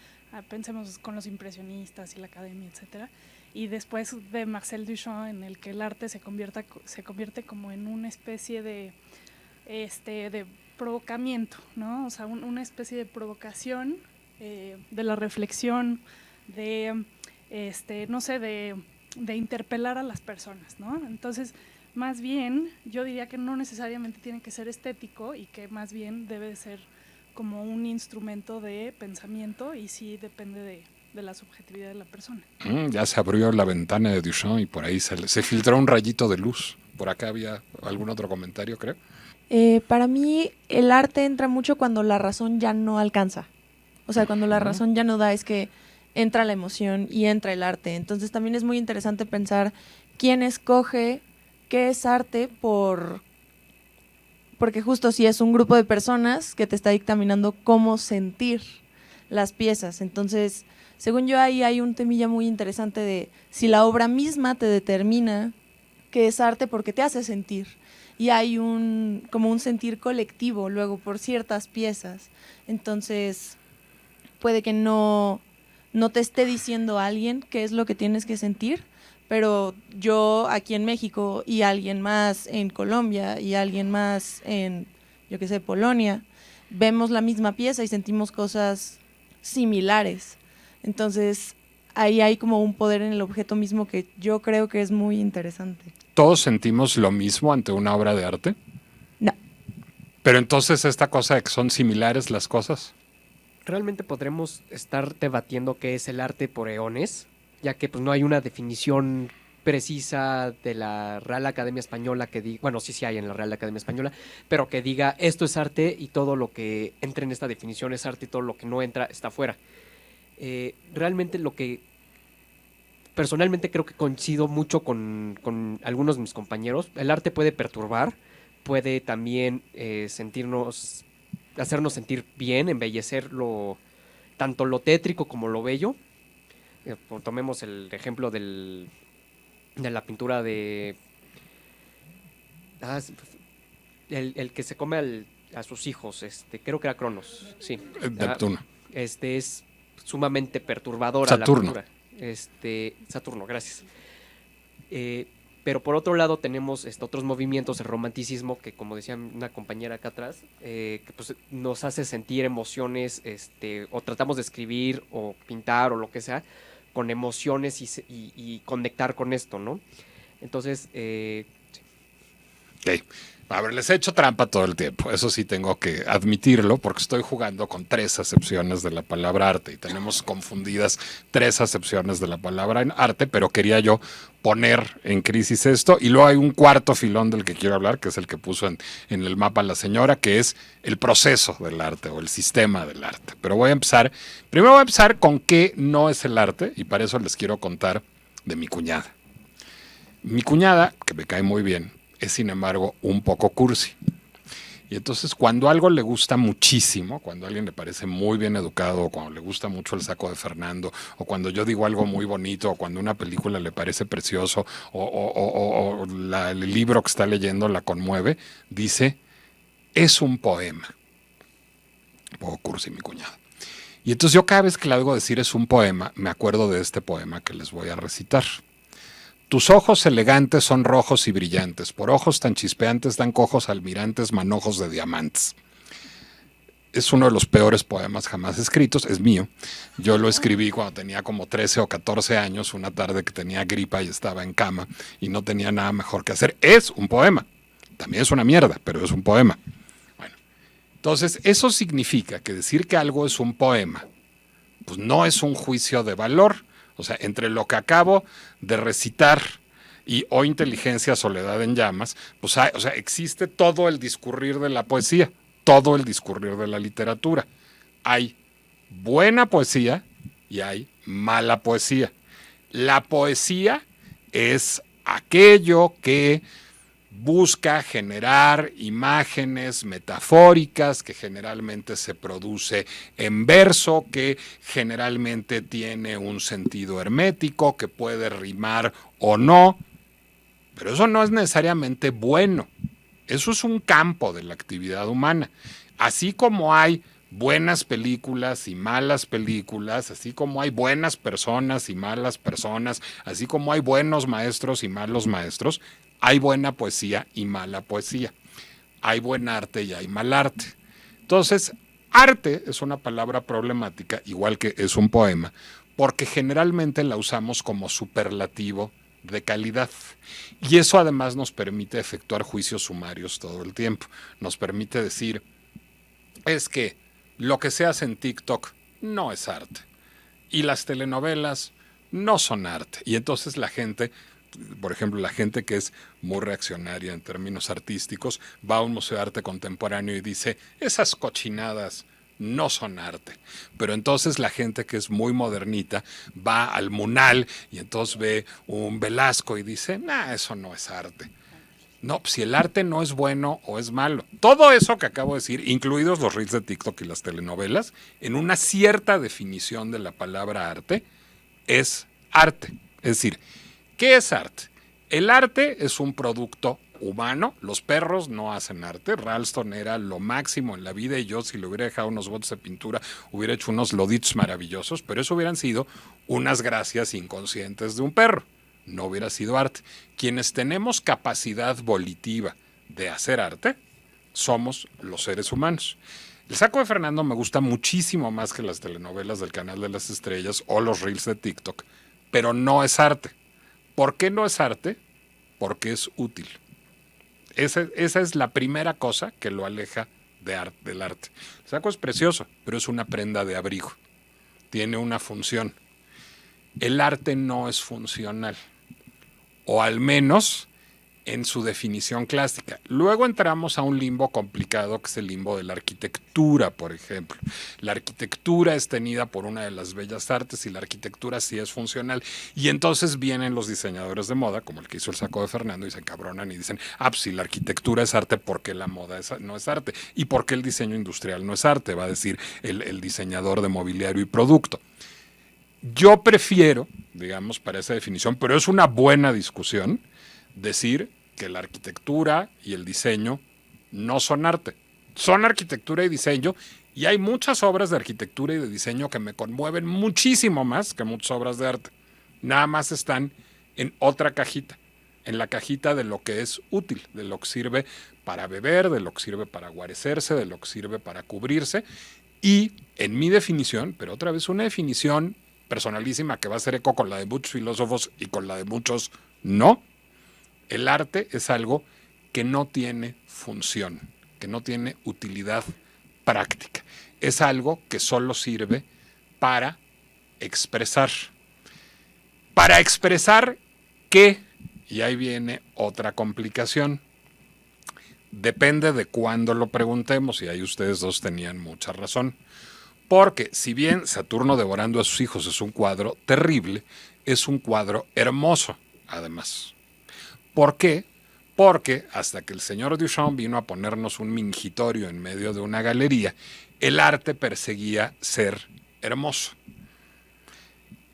Speaker 5: pensemos con los impresionistas y la academia, etcétera, y después de Marcel Duchamp, en el que el arte se convierte como en una especie de provocamiento, ¿no? O sea, una especie de provocación de la reflexión, no sé, de interpelar a las personas, ¿no? Entonces, más bien, yo diría que no necesariamente tiene que ser estético y que más bien debe ser como un instrumento de pensamiento y sí depende de la subjetividad de la persona.
Speaker 4: Ya se abrió la ventana de Duchamp y por ahí se filtró un rayito de luz. Por acá había algún otro comentario, creo.
Speaker 13: Para mí el arte entra mucho cuando la razón ya no alcanza. O sea, cuando la razón ya no da, es que entra la emoción y entra el arte. Entonces también es muy interesante pensar quién escoge qué es arte porque justo si es un grupo de personas que te está dictaminando cómo sentir las piezas. Entonces, según yo, ahí hay un temilla muy interesante de si la obra misma te determina qué es arte porque te hace sentir. Y hay como un sentir colectivo luego por ciertas piezas. Entonces, puede que no te esté diciendo alguien qué es lo que tienes que sentir, pero yo aquí en México y alguien más en Colombia y alguien más en, yo qué sé, Polonia, vemos la misma pieza y sentimos cosas similares. Entonces, ahí hay como un poder en el objeto mismo que yo creo que es muy interesante.
Speaker 4: ¿Todos sentimos lo mismo ante una obra de arte?
Speaker 13: No.
Speaker 4: Pero entonces esta cosa de que son similares las cosas.
Speaker 6: Realmente podremos estar debatiendo qué es el arte por eones, ya que pues no hay una definición precisa de la Real Academia Española que diga, bueno, sí hay en la Real Academia Española, pero que diga esto es arte y todo lo que entre en esta definición es arte y todo lo que no entra está fuera. Realmente lo que personalmente creo que coincido mucho con algunos de mis compañeros, el arte puede perturbar, puede también hacernos sentir bien, embellecerlo, tanto lo tétrico como lo bello. Tomemos el ejemplo de la pintura de el que se come a sus hijos, creo que era Cronos, sí.
Speaker 4: Neptuno.
Speaker 6: Es sumamente perturbadora
Speaker 4: Saturno.
Speaker 6: la pintura. Saturno, gracias. Pero por otro lado tenemos otros movimientos, el romanticismo, que como decía una compañera acá atrás, que pues nos hace sentir emociones, o tratamos de escribir o pintar o lo que sea, con emociones y conectar con esto, ¿no? Entonces, sí.
Speaker 4: Okay. A ver, les he hecho trampa todo el tiempo, eso sí tengo que admitirlo, porque estoy jugando con 3 acepciones de la palabra arte y tenemos confundidas 3 acepciones de la palabra arte, pero quería yo poner en crisis esto, y luego hay un cuarto filón del que quiero hablar, que es el que puso en el mapa la señora, que es el proceso del arte o el sistema del arte. Pero primero voy a empezar con qué no es el arte, y para eso les quiero contar de mi cuñada. Mi cuñada, que me cae muy bien, es sin embargo un poco cursi. Y entonces cuando algo le gusta muchísimo, cuando a alguien le parece muy bien educado, o cuando le gusta mucho el saco de Fernando, o cuando yo digo algo muy bonito, o cuando una película le parece precioso, o el libro que está leyendo la conmueve, dice, es un poema. Un poco cursi mi cuñada. Y entonces yo cada vez que le hago decir es un poema, me acuerdo de este poema que les voy a recitar. Tus ojos elegantes son rojos y brillantes, por ojos tan chispeantes dan cojos almirantes manojos de diamantes. Es uno de los peores poemas jamás escritos, es mío. Yo lo escribí cuando tenía como 13 o 14 años, una tarde que tenía gripa y estaba en cama y no tenía nada mejor que hacer. Es un poema, también es una mierda, pero es un poema. Bueno, entonces eso significa que decir que algo es un poema, pues no es un juicio de valor. O sea, entre lo que acabo de recitar y O Inteligencia, Soledad en Llamas, pues o sea, existe todo el discurrir de la poesía, todo el discurrir de la literatura. Hay buena poesía y hay mala poesía. La poesía es aquello que busca generar imágenes metafóricas, que generalmente se produce en verso, que generalmente tiene un sentido hermético, que puede rimar o no, pero eso no es necesariamente bueno. Eso es un campo de la actividad humana. Así como hay buenas películas y malas películas, así como hay buenas personas y malas personas, así como hay buenos maestros y malos maestros, hay buena poesía y mala poesía. Hay buen arte y hay mal arte. Entonces, arte es una palabra problemática, igual que es un poema, porque generalmente la usamos como superlativo de calidad. Y eso además nos permite efectuar juicios sumarios todo el tiempo. Nos permite decir, es que lo que se hace en TikTok no es arte. Y las telenovelas no son arte. Y entonces la gente, por ejemplo, la gente que es muy reaccionaria en términos artísticos, va a un museo de arte contemporáneo y dice, esas cochinadas no son arte. Pero entonces la gente que es muy modernita va al Munal y entonces ve un Velasco y dice, nah, eso no es arte. No, si el arte no es bueno o es malo. Todo eso que acabo de decir, incluidos los reels de TikTok y las telenovelas, en una cierta definición de la palabra arte, es arte. Es decir, ¿qué es arte? El arte es un producto humano. Los perros no hacen arte. Ralston era lo máximo en la vida y yo, si le hubiera dejado unos botes de pintura, hubiera hecho unos loditos maravillosos, pero eso hubieran sido unas gracias inconscientes de un perro. No hubiera sido arte. Quienes tenemos capacidad volitiva de hacer arte somos los seres humanos. El saco de Fernando me gusta muchísimo más que las telenovelas del Canal de las Estrellas o los reels de TikTok, pero no es arte. ¿Por qué no es arte? Porque es útil. Esa es la primera cosa que lo aleja del arte. El saco es precioso, pero es una prenda de abrigo. Tiene una función. El arte no es funcional, o al menos en su definición clásica. Luego entramos a un limbo complicado, que es el limbo de la arquitectura, por ejemplo. La arquitectura es tenida por una de las bellas artes y la arquitectura sí es funcional. Y entonces vienen los diseñadores de moda, como el que hizo el saco de Fernando, y se encabronan y dicen, pues si la arquitectura es arte, ¿por qué la moda no es arte? ¿Y por qué el diseño industrial no es arte? Va a decir el diseñador de mobiliario y producto. Yo prefiero, digamos, para esa definición, pero es una buena discusión, decir que la arquitectura y el diseño no son arte. Son arquitectura y diseño, y hay muchas obras de arquitectura y de diseño que me conmueven muchísimo más que muchas obras de arte. Nada más están en otra cajita, en la cajita de lo que es útil, de lo que sirve para beber, de lo que sirve para guarecerse, de lo que sirve para cubrirse. Y en mi definición, pero otra vez una definición personalísima que va a hacer eco con la de muchos filósofos y con la de muchos no, el arte es algo que no tiene función, que no tiene utilidad práctica. Es algo que solo sirve para expresar. ¿Para expresar qué? Y ahí viene otra complicación. Depende de cuándo lo preguntemos, y ahí ustedes dos tenían mucha razón. Porque si bien Saturno devorando a sus hijos es un cuadro terrible, es un cuadro hermoso, además. ¿Por qué? Porque hasta que el señor Duchamp vino a ponernos un mingitorio en medio de una galería, el arte perseguía ser hermoso.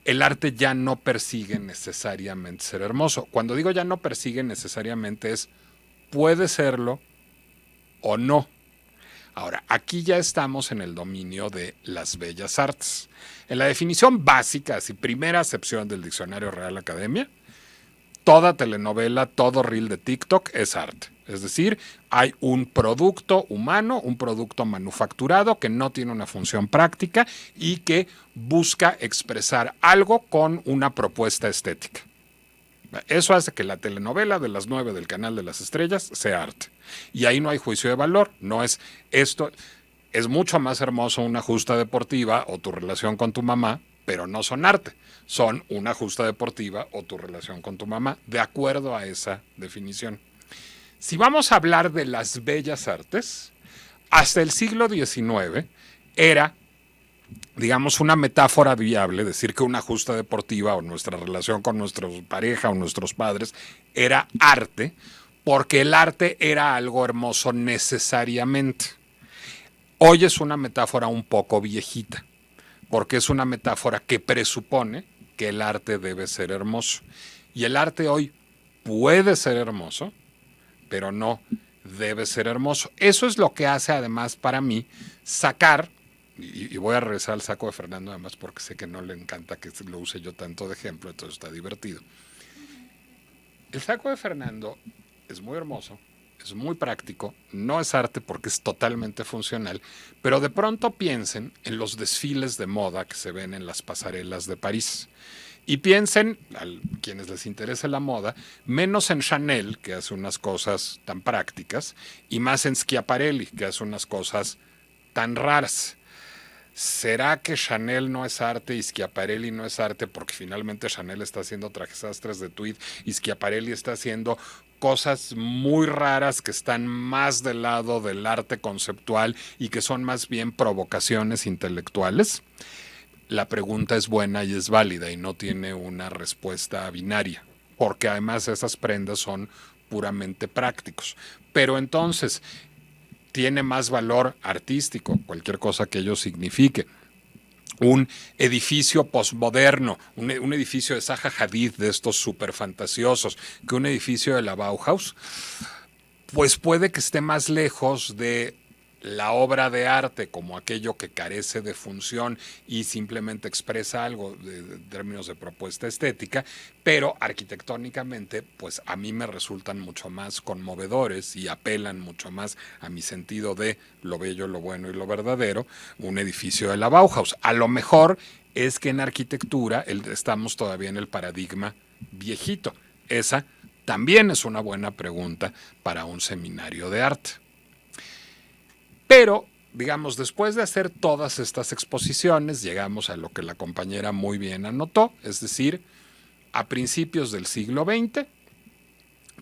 Speaker 4: El arte ya no persigue necesariamente ser hermoso. Cuando digo ya no persigue necesariamente es puede serlo o no. Ahora, aquí ya estamos en el dominio de las bellas artes. En la definición básica, así primera acepción del Diccionario Real Academia, toda telenovela, todo reel de TikTok es arte. Es decir, hay un producto humano, un producto manufacturado que no tiene una función práctica y que busca expresar algo con una propuesta estética. Eso hace que la telenovela de las 9 del Canal de las Estrellas sea arte. Y ahí no hay juicio de valor. No es esto. Es mucho más hermoso una justa deportiva o tu relación con tu mamá pero no son arte. Son una justa deportiva o tu relación con tu mamá, de acuerdo a esa definición. Si vamos a hablar de las bellas artes, hasta el siglo XIX era, digamos, una metáfora viable, decir que una justa deportiva o nuestra relación con nuestra pareja o nuestros padres era arte, porque el arte era algo hermoso necesariamente. Hoy es una metáfora un poco viejita, porque es una metáfora que presupone que el arte debe ser hermoso. Y el arte hoy puede ser hermoso, pero no debe ser hermoso. Eso es lo que hace, además, para mí, sacar, y voy a regresar al saco de Fernando, además, porque sé que no le encanta que lo use yo tanto de ejemplo, entonces está divertido. El saco de Fernando es muy hermoso, es muy práctico, no es arte porque es totalmente funcional, pero de pronto piensen en los desfiles de moda que se ven en las pasarelas de París. Y piensen, a quienes les interese la moda, menos en Chanel, que hace unas cosas tan prácticas, y más en Schiaparelli, que hace unas cosas tan raras. ¿Será que Chanel no es arte y Schiaparelli no es arte? Porque finalmente Chanel está haciendo trajes sastres de tweed y Schiaparelli está haciendo cosas muy raras que están más del lado del arte conceptual y que son más bien provocaciones intelectuales. La pregunta es buena y es válida y no tiene una respuesta binaria, porque además esas prendas son puramente prácticos. Pero entonces, ¿tiene más valor artístico, cualquier cosa que ello signifique, un edificio postmoderno, un edificio de Zaha Hadid, de estos súper fantasiosos, que un edificio de la Bauhaus? Pues puede que esté más lejos de la obra de arte como aquello que carece de función y simplemente expresa algo de términos de propuesta estética, pero arquitectónicamente pues a mí me resultan mucho más conmovedores y apelan mucho más a mi sentido de lo bello, lo bueno y lo verdadero, un edificio de la Bauhaus. A lo mejor es que en arquitectura estamos todavía en el paradigma viejito. Esa también es una buena pregunta para un seminario de arte. Pero, digamos, después de hacer todas estas exposiciones, llegamos a lo que la compañera muy bien anotó, es decir, a principios del siglo XX,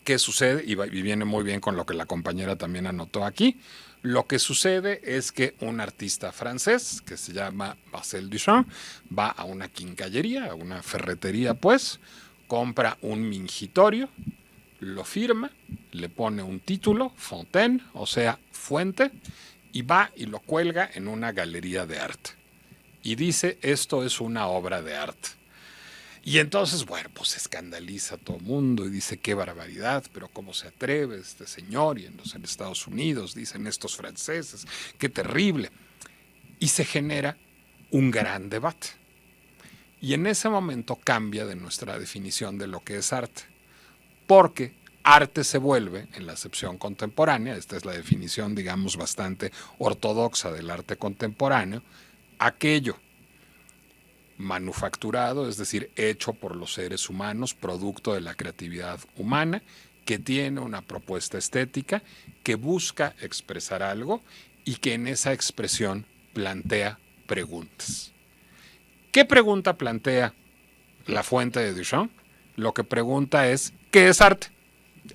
Speaker 4: ¿qué sucede? Y viene muy bien con lo que la compañera también anotó aquí. Lo que sucede es que un artista francés, que se llama Marcel Duchamp, va a una quincallería, a una ferretería, pues, compra un mingitorio, lo firma, le pone un título, Fontaine, o sea, fuente, y va y lo cuelga en una galería de arte. Y dice, esto es una obra de arte. Y entonces, bueno, pues se escandaliza a todo el mundo y dice, qué barbaridad, pero cómo se atreve este señor. Y en Estados Unidos dicen estos franceses, qué terrible. Y se genera un gran debate. Y en ese momento cambia de nuestra definición de lo que es arte. Porque arte se vuelve, en la acepción contemporánea, esta es la definición, digamos, bastante ortodoxa del arte contemporáneo, aquello manufacturado, es decir, hecho por los seres humanos, producto de la creatividad humana, que tiene una propuesta estética, que busca expresar algo y que en esa expresión plantea preguntas. ¿Qué pregunta plantea la fuente de Duchamp? Lo que pregunta es, ¿qué es arte?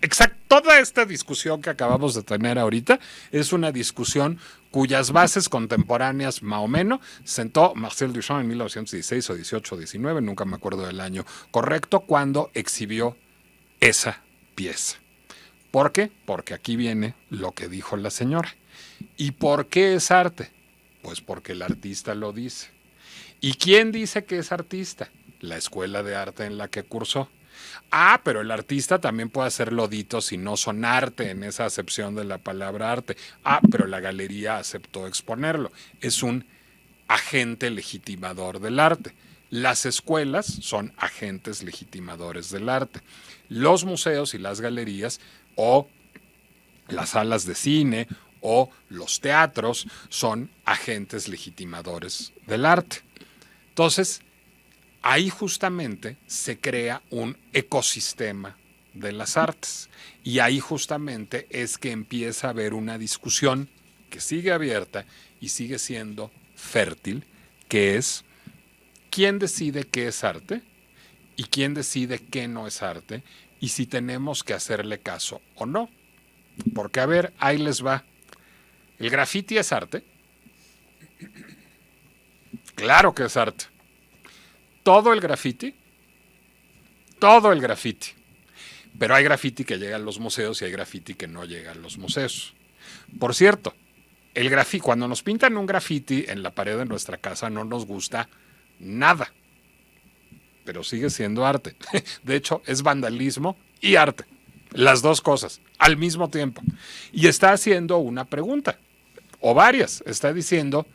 Speaker 4: Exacto, toda esta discusión que acabamos de tener ahorita es una discusión cuyas bases contemporáneas más o menos sentó Marcel Duchamp en 1916 o 18 o 19, nunca me acuerdo del año correcto, cuando exhibió esa pieza. ¿Por qué? Porque aquí viene lo que dijo la señora. ¿Y por qué es arte? Pues porque el artista lo dice. ¿Y quién dice que es artista? La escuela de arte en la que cursó. Ah, pero el artista también puede hacer loditos y no son arte en esa acepción de la palabra arte. Ah, pero la galería aceptó exponerlo. Es un agente legitimador del arte. Las escuelas son agentes legitimadores del arte. Los museos y las galerías o las salas de cine o los teatros son agentes legitimadores del arte. Entonces, ahí justamente se crea un ecosistema de las artes y ahí justamente es que empieza a haber una discusión que sigue abierta y sigue siendo fértil, que es quién decide qué es arte y quién decide qué no es arte y si tenemos que hacerle caso o no. Porque, a ver, ahí les va. ¿El graffiti es arte? Claro que es arte. Todo el graffiti. Pero hay graffiti que llega a los museos y hay graffiti que no llega a los museos. Por cierto, el graffiti, cuando nos pintan un graffiti en la pared de nuestra casa no nos gusta nada. Pero sigue siendo arte. De hecho, es vandalismo y arte. Las dos cosas, al mismo tiempo. Y está haciendo una pregunta, o varias. Está diciendo,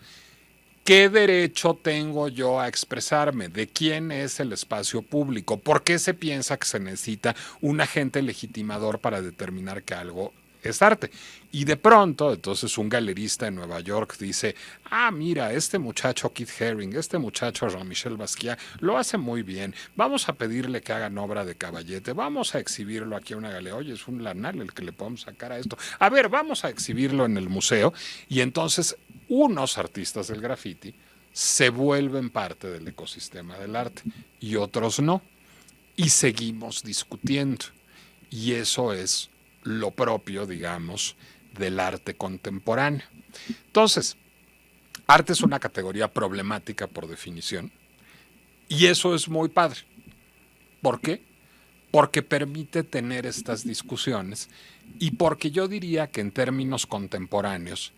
Speaker 4: ¿qué derecho tengo yo a expresarme? ¿De quién es el espacio público? ¿Por qué se piensa que se necesita un agente legitimador para determinar que algo es arte? Y de pronto, entonces un galerista en Nueva York dice, mira, este muchacho Keith Haring, este muchacho Jean-Michel Basquiat, lo hace muy bien, vamos a pedirle que hagan obra de caballete, vamos a exhibirlo aquí en una galería, oye, es un lanal el que le podemos sacar a esto, a ver, vamos a exhibirlo en el museo, y entonces unos artistas del graffiti se vuelven parte del ecosistema del arte, y otros no, y seguimos discutiendo, y eso es lo propio, digamos, del arte contemporáneo. Entonces, arte es una categoría problemática por definición, y eso es muy padre. ¿Por qué? Porque permite tener estas discusiones y porque yo diría que en términos contemporáneos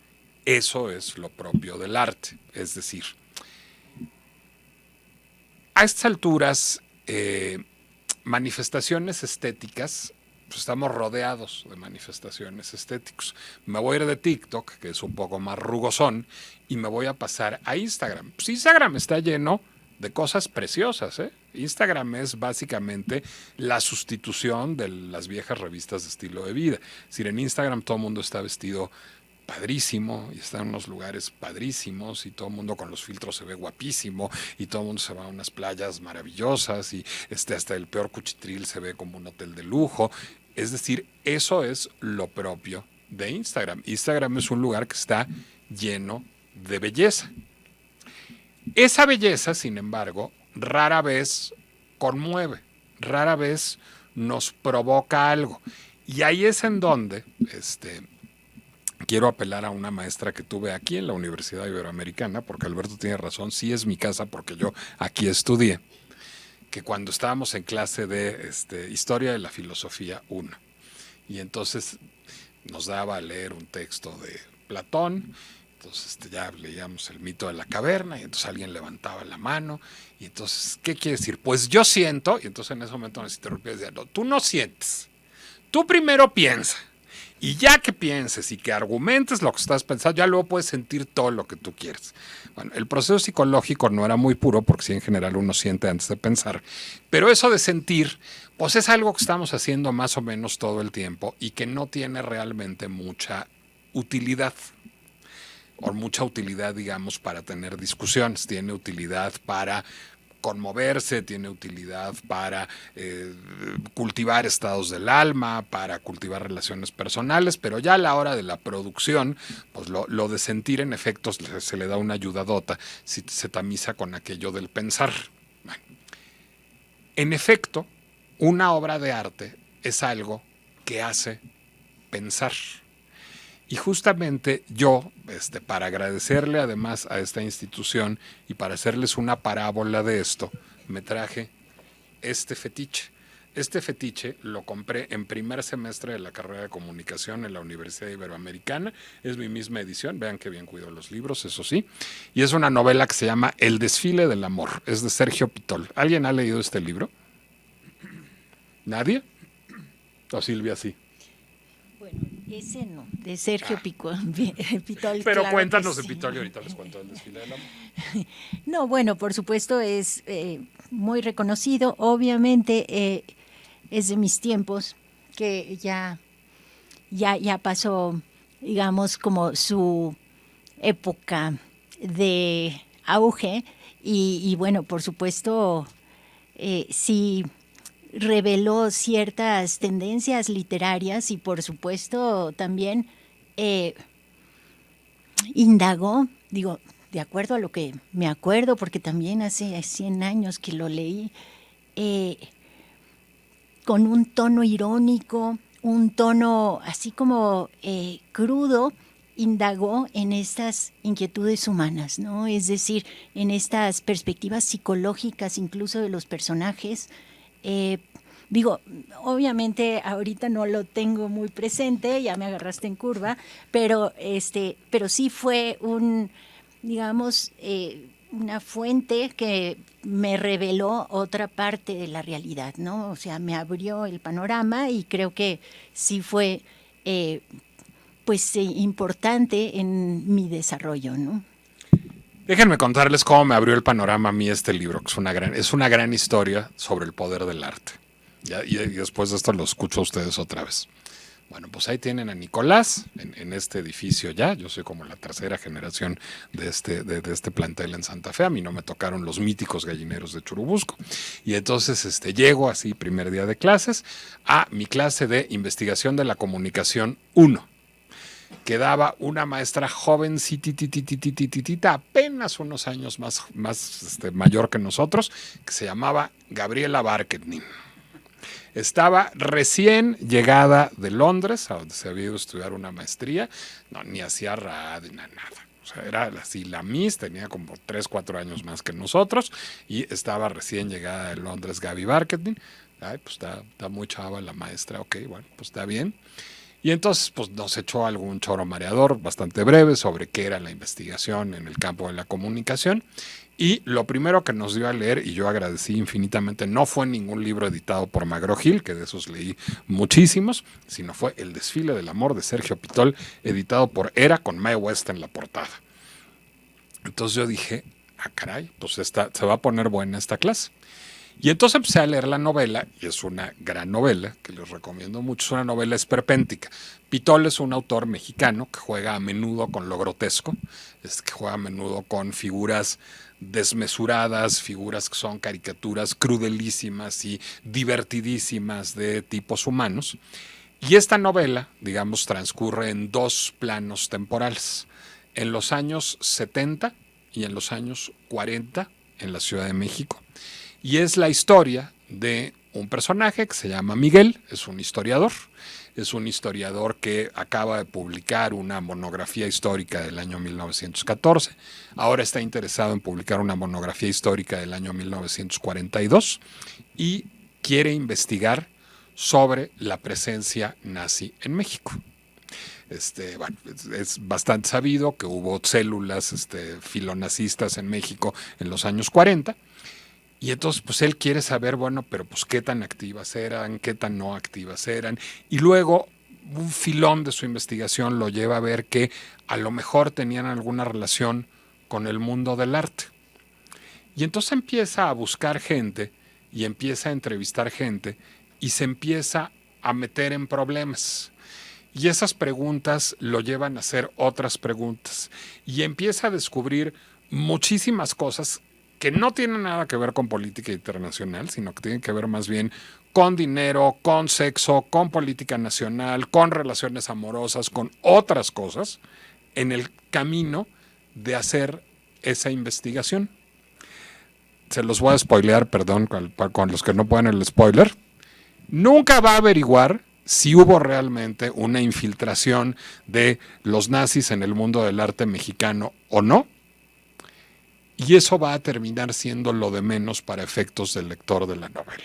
Speaker 4: eso es lo propio del arte. Es decir, a estas alturas, manifestaciones estéticas, pues estamos rodeados de manifestaciones estéticas. Me voy a ir de TikTok, que es un poco más rugosón, y me voy a pasar a Instagram. Pues Instagram está lleno de cosas preciosas, ¿eh? Instagram es básicamente la sustitución de las viejas revistas de estilo de vida. Es decir, en Instagram todo el mundo está vestido padrísimo y está en unos lugares padrísimos y todo el mundo con los filtros se ve guapísimo y todo el mundo se va a unas playas maravillosas y hasta el peor cuchitril se ve como un hotel de lujo. Es decir, eso es lo propio de Instagram. Instagram es un lugar que está lleno de belleza. Esa belleza, sin embargo, rara vez conmueve, rara vez nos provoca algo. Y ahí es en donde quiero apelar a una maestra que tuve aquí en la Universidad Iberoamericana, porque Alberto tiene razón, sí es mi casa porque yo aquí estudié, que cuando estábamos en clase de Historia de la Filosofía 1, y entonces nos daba a leer un texto de Platón, entonces ya leíamos el mito de la caverna, y entonces alguien levantaba la mano, y entonces, ¿qué quiere decir? Pues yo siento, y entonces en ese momento nos interrumpía y decía, no, tú no sientes, tú primero piensa, y ya que pienses y que argumentes lo que estás pensando, ya luego puedes sentir todo lo que tú quieres. Bueno, el proceso psicológico no era muy puro, porque sí en general uno siente antes de pensar, pero eso de sentir, pues es algo que estamos haciendo más o menos todo el tiempo y que no tiene realmente mucha utilidad. O mucha utilidad, digamos, para tener discusiones. Tiene utilidad para conmoverse, tiene utilidad para cultivar estados del alma, para cultivar relaciones personales, pero ya a la hora de la producción, pues lo de sentir en efectos se le da una ayudadota si se tamiza con aquello del pensar. Bueno, en efecto, una obra de arte es algo que hace pensar. Y justamente yo, para agradecerle además a esta institución y para hacerles una parábola de esto, me traje este fetiche. Este fetiche lo compré en primer semestre de la carrera de comunicación en la Universidad Iberoamericana. Es mi misma edición, vean qué bien cuido los libros, eso sí. Y es una novela que se llama El desfile del amor, es de Sergio Pitol. ¿Alguien ha leído este libro? ¿Nadie? ¿O Silvia sí?
Speaker 3: Bueno, ese no, de Sergio Pitol.
Speaker 4: Pero
Speaker 3: claro,
Speaker 4: cuéntanos de
Speaker 3: sí.
Speaker 4: Pitol y ahorita les cuento del desfile del amor.
Speaker 3: No, bueno, por supuesto es muy reconocido, obviamente es de mis tiempos, que ya pasó, digamos, como su época de auge y bueno, por supuesto, sí reveló ciertas tendencias literarias y por supuesto también indagó, de acuerdo a lo que me acuerdo, porque también hace 100 años que lo leí, con un tono irónico, un tono así como crudo, indagó en estas inquietudes humanas, ¿no? Es decir, en estas perspectivas psicológicas incluso de los personajes. Digo, obviamente ahorita no lo tengo muy presente, ya me agarraste en curva, pero sí fue digamos, una fuente que me reveló otra parte de la realidad, ¿no? O sea, me abrió el panorama y creo que sí fue importante en mi desarrollo, ¿no?
Speaker 4: Déjenme contarles cómo me abrió el panorama a mí este libro, que es una gran historia sobre el poder del arte. Y después de esto lo escucho a ustedes otra vez. Bueno, pues ahí tienen a Nicolás en este edificio ya. Yo soy como la tercera generación de este plantel en Santa Fe. A mí no me tocaron los míticos gallineros de Churubusco. Y entonces llego así, primer día de clases, a mi clase de investigación de la comunicación 1. Que daba una maestra jovencita, apenas unos años más mayor que nosotros, que se llamaba Gabriela Barketnin. Estaba recién llegada de Londres, a donde se había ido a estudiar una maestría, no, ni hacía radio, nada. O sea, era así la Miss, tenía como 3, 4 años más que nosotros, y estaba recién llegada de Londres Gaby Barketnin. Ay, pues está muy chava la maestra, ok, bueno, pues está bien. Y entonces pues nos echó algún choro mareador bastante breve sobre qué era la investigación en el campo de la comunicación. Y lo primero que nos dio a leer, y yo agradecí infinitamente, no fue ningún libro editado por McGraw-Hill, que de esos leí muchísimos, sino fue El desfile del amor de Sergio Pitol, editado por Era, con Mae West en la portada. Entonces yo dije, caray, pues se va a poner buena esta clase. Y entonces empecé a leer la novela, y es una gran novela, que les recomiendo mucho, es una novela esperpéntica. Pitol es un autor mexicano que juega a menudo con lo grotesco, que juega a menudo con figuras desmesuradas, figuras que son caricaturas crudelísimas y divertidísimas de tipos humanos. Y esta novela, digamos, transcurre en 2 planos temporales, en los años 70 y en los años 40 en la Ciudad de México. Y es la historia de un personaje que se llama Miguel, es un historiador que acaba de publicar una monografía histórica del año 1914, ahora está interesado en publicar una monografía histórica del año 1942 y quiere investigar sobre la presencia nazi en México. Bueno, es bastante sabido que hubo células filonazistas en México en los años 40. Y entonces, pues él quiere saber, bueno, pero pues qué tan activas eran, qué tan no activas eran. Y luego un filón de su investigación lo lleva a ver que a lo mejor tenían alguna relación con el mundo del arte. Y entonces empieza a buscar gente y empieza a entrevistar gente y se empieza a meter en problemas. Y esas preguntas lo llevan a hacer otras preguntas. Y empieza a descubrir muchísimas cosas que no tienen nada que ver con política internacional, sino que tienen que ver más bien con dinero, con sexo, con política nacional, con relaciones amorosas, con otras cosas, en el camino de hacer esa investigación. Se los voy a spoilear, perdón, con los que no pueden el spoiler. Nunca va a averiguar si hubo realmente una infiltración de los nazis en el mundo del arte mexicano o no. Y eso va a terminar siendo lo de menos para efectos del lector de la novela.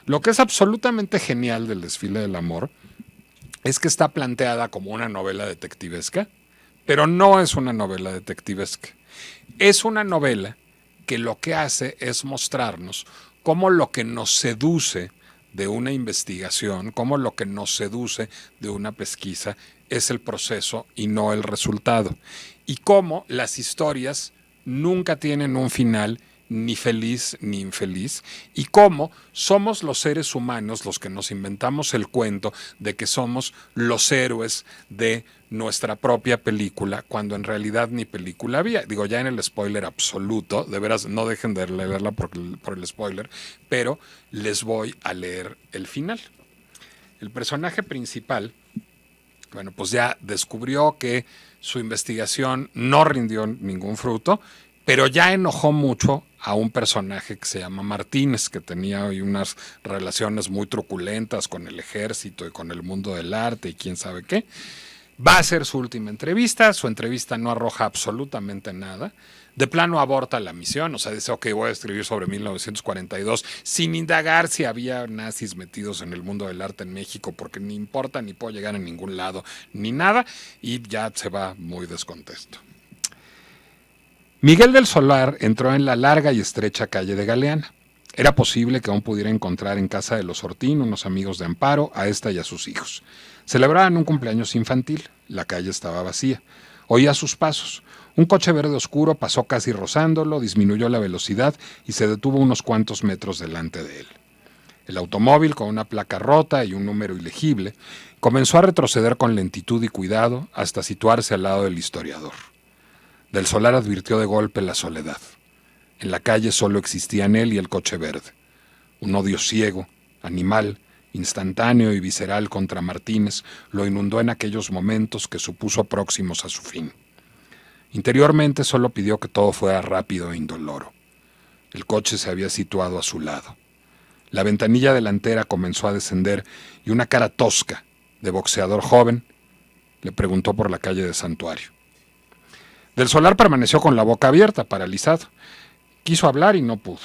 Speaker 4: Lo que es absolutamente genial del desfile del amor es que está planteada como una novela detectivesca, pero no es una novela detectivesca. Es una novela que lo que hace es mostrarnos cómo lo que nos seduce de una investigación, cómo lo que nos seduce de una pesquisa es el proceso y no el resultado. Y cómo las historias nunca tienen un final ni feliz ni infeliz, y cómo somos los seres humanos los que nos inventamos el cuento de que somos los héroes de nuestra propia película, cuando en realidad ni película había. Digo, ya en el spoiler absoluto, de veras no dejen de leerla por el spoiler, pero les voy a leer el final. El personaje principal Bueno, pues ya descubrió que su investigación no rindió ningún fruto, pero ya enojó mucho a un personaje que se llama Martínez, que tenía hoy unas relaciones muy truculentas con el ejército y con el mundo del arte y quién sabe qué. Va a ser su última entrevista, su entrevista no arroja absolutamente nada. De plano aborta la misión, o sea, dice, ok, voy a escribir sobre 1942 sin indagar si había nazis metidos en el mundo del arte en México, porque ni importa, ni puedo llegar a ningún lado, ni nada, y ya se va muy descontento. Miguel del Solar entró en la larga y estrecha calle de Galeana. Era posible que aún pudiera encontrar en casa de los Ortín unos amigos de Amparo, a esta y a sus hijos. Celebraban un cumpleaños infantil, la calle estaba vacía. Oía sus pasos. Un coche verde oscuro pasó casi rozándolo, disminuyó la velocidad y se detuvo unos cuantos metros delante de él. El automóvil, con una placa rota y un número ilegible, comenzó a retroceder con lentitud y cuidado hasta situarse al lado del historiador. Del Solar advirtió de golpe la soledad. En la calle solo existían él y el coche verde. Un odio ciego, animal, instantáneo y visceral contra Martínez lo inundó en aquellos momentos que supuso próximos a su fin. Interiormente solo pidió que todo fuera rápido e indoloro. El coche se había situado a su lado. La ventanilla delantera comenzó a descender y una cara tosca, de boxeador joven, le preguntó por la calle de Santuario. Del Solar permaneció con la boca abierta, paralizado. Quiso hablar y no pudo.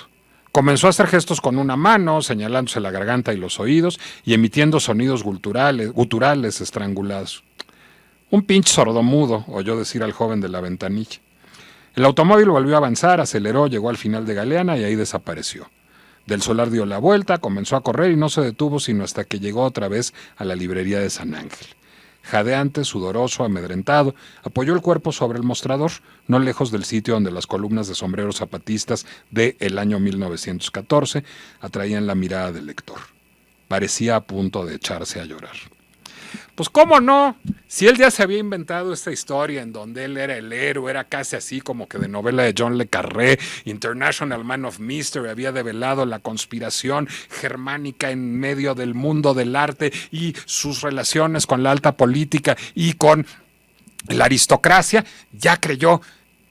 Speaker 4: Comenzó a hacer gestos con una mano, señalándose la garganta y los oídos y emitiendo sonidos guturales estrangulados. Un pinche sordomudo, oyó decir al joven de la ventanilla. El automóvil volvió a avanzar, aceleró, llegó al final de Galeana y ahí desapareció. Del Solar dio la vuelta, comenzó a correr y no se detuvo sino hasta que llegó otra vez a la librería de San Ángel. Jadeante, sudoroso, amedrentado, apoyó el cuerpo sobre el mostrador, no lejos del sitio donde las columnas de sombreros zapatistas del año 1914 atraían la mirada del lector. Parecía a punto de echarse a llorar. Pues cómo no, si él ya se había inventado esta historia en donde él era el héroe, era casi así como que de novela de John le Carré, International Man of Mystery, había develado la conspiración germánica en medio del mundo del arte y sus relaciones con la alta política y con la aristocracia, ya creyó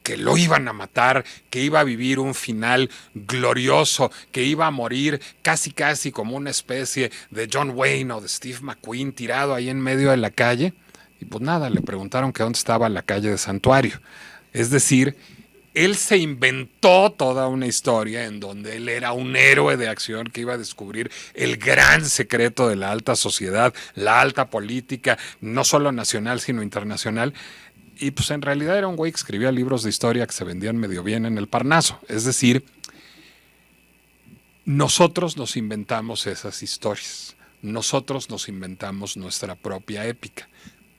Speaker 4: que lo iban a matar, que iba a vivir un final glorioso, que iba a morir casi como una especie de John Wayne o de Steve McQueen tirado ahí en medio de la calle. Y pues nada, le preguntaron que dónde estaba la calle de Santuario. Es decir, él se inventó toda una historia en donde él era un héroe de acción que iba a descubrir el gran secreto de la alta sociedad, la alta política, no solo nacional sino internacional. Y pues en realidad era un güey que escribía libros de historia que se vendían medio bien en el Parnaso. Es decir, nosotros nos inventamos esas historias. Nosotros nos inventamos nuestra propia épica.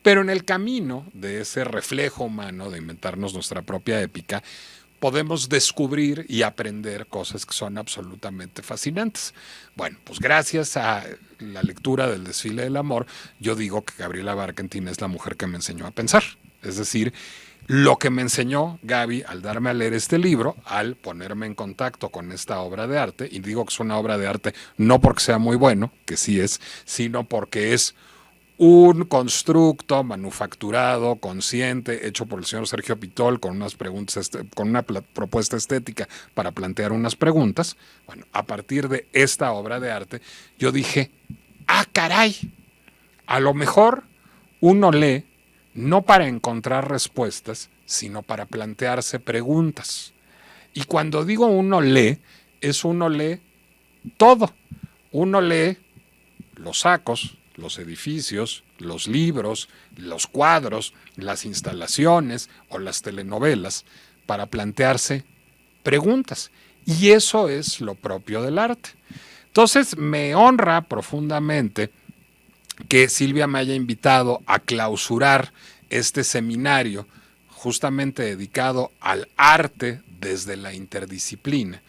Speaker 4: Pero en el camino de ese reflejo humano de inventarnos nuestra propia épica, podemos descubrir y aprender cosas que son absolutamente fascinantes. Bueno, pues gracias a la lectura del Desfile del Amor, yo digo que Gabriela Barkentin es la mujer que me enseñó a pensar. Es decir, lo que me enseñó Gaby al darme a leer este libro, al ponerme en contacto con esta obra de arte, y digo que es una obra de arte no porque sea muy bueno, que sí es, sino porque es un constructo manufacturado, consciente, hecho por el señor Sergio Pitol con unas preguntas, con una propuesta estética para plantear unas preguntas. Bueno, a partir de esta obra de arte, yo dije, caray, a lo mejor uno lee no para encontrar respuestas, sino para plantearse preguntas. Y cuando digo uno lee todo. Uno lee los sacos, los edificios, los libros, los cuadros, las instalaciones o las telenovelas para plantearse preguntas. Y eso es lo propio del arte. Entonces me honra profundamente que Silvia me haya invitado a clausurar este seminario justamente dedicado al arte desde la interdisciplina,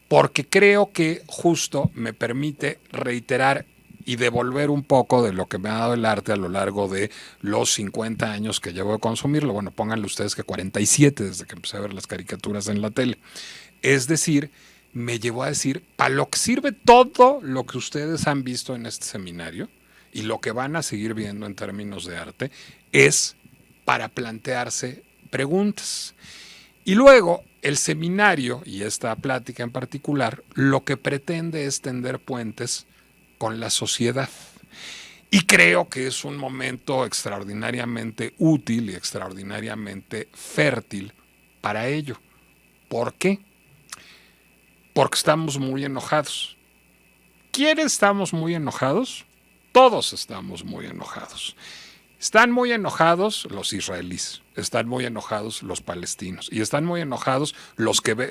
Speaker 4: porque creo que justo me permite reiterar y devolver un poco de lo que me ha dado el arte a lo largo de los 50 años que llevo de consumirlo. Bueno, pónganle ustedes que 47 desde que empecé a ver las caricaturas en la tele. Es decir, me llevó a decir, para lo que sirve todo lo que ustedes han visto en este seminario, y lo que van a seguir viendo en términos de arte es para plantearse preguntas. Y luego el seminario, y esta plática en particular, lo que pretende es tender puentes con la sociedad. Y creo que es un momento extraordinariamente útil y extraordinariamente fértil para ello. ¿Por qué? Porque estamos muy enojados. ¿Quiénes estamos muy enojados? Todos estamos muy enojados. Están muy enojados los israelíes, están muy enojados los palestinos y están muy enojados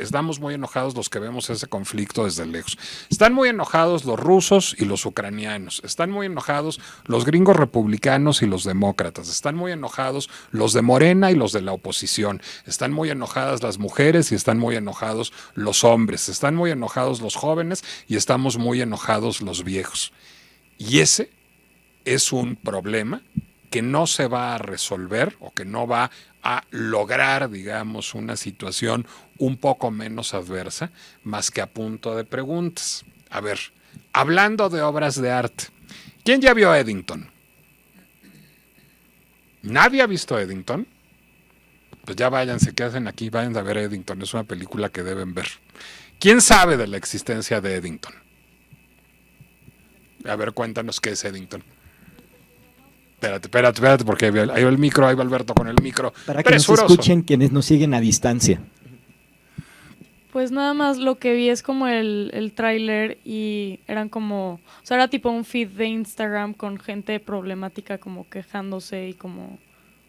Speaker 4: estamos muy enojados los que vemos ese conflicto desde lejos. Están muy enojados los rusos y los ucranianos, están muy enojados los gringos republicanos y los demócratas, están muy enojados los de Morena y los de la oposición, están muy enojadas las mujeres y están muy enojados los hombres, están muy enojados los jóvenes y estamos muy enojados los viejos. Y ese es un problema que no se va a resolver o que no va a lograr, digamos, una situación un poco menos adversa, más que a punto de preguntas. A ver, hablando de obras de arte, ¿quién ya vio Eddington? ¿Nadie ha visto Eddington? Pues ya váyanse, ¿qué hacen aquí? Vayan a ver Eddington, es una película que deben ver. ¿Quién sabe de la existencia de Eddington? A ver, cuéntanos qué es Eddington. Espérate, porque ahí va el micro, ahí va Alberto con el micro.
Speaker 1: Para que nos escuchen quienes nos siguen a distancia.
Speaker 5: Pues nada más lo que vi es como el tráiler y eran como, o sea, era tipo un feed de Instagram con gente problemática como quejándose y como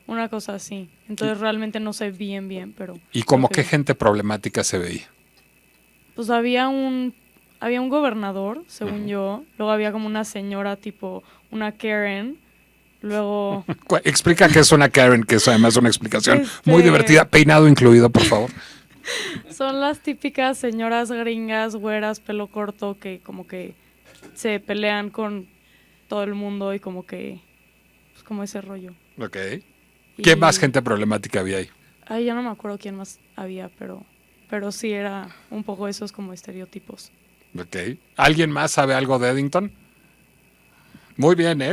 Speaker 5: una cosa así. Entonces realmente no sé bien, pero...
Speaker 4: ¿Y como qué gente problemática se veía?
Speaker 5: Pues había un gobernador, según yo, luego había como una señora tipo una Karen. Luego...
Speaker 4: Explica qué es una Karen, que es además una explicación muy divertida, peinado incluido, por favor.
Speaker 5: Son las típicas señoras gringas, güeras, pelo corto, que como que se pelean con todo el mundo y como que... Pues como ese rollo.
Speaker 4: Ok. ¿Qué más gente problemática había ahí?
Speaker 5: Ay, ya no me acuerdo quién más había, pero sí era un poco esos como estereotipos.
Speaker 4: Ok. ¿Alguien más sabe algo de Eddington? Muy bien,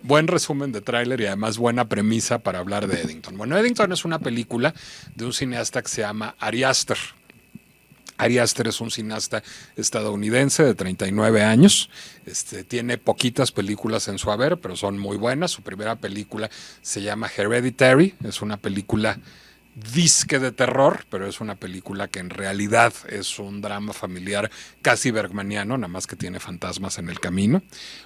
Speaker 4: buen resumen de tráiler y además buena premisa para hablar de Eddington. Bueno, Eddington es una película de un cineasta que se llama Ari Aster. Ari Aster es un cineasta estadounidense de 39 años. Tiene poquitas películas en su haber, pero son muy buenas. Su primera película se llama Hereditary. Es una película disque de terror, pero es una película que en realidad es un drama familiar casi bergmaniano, nada más que tiene fantasmas en el camino.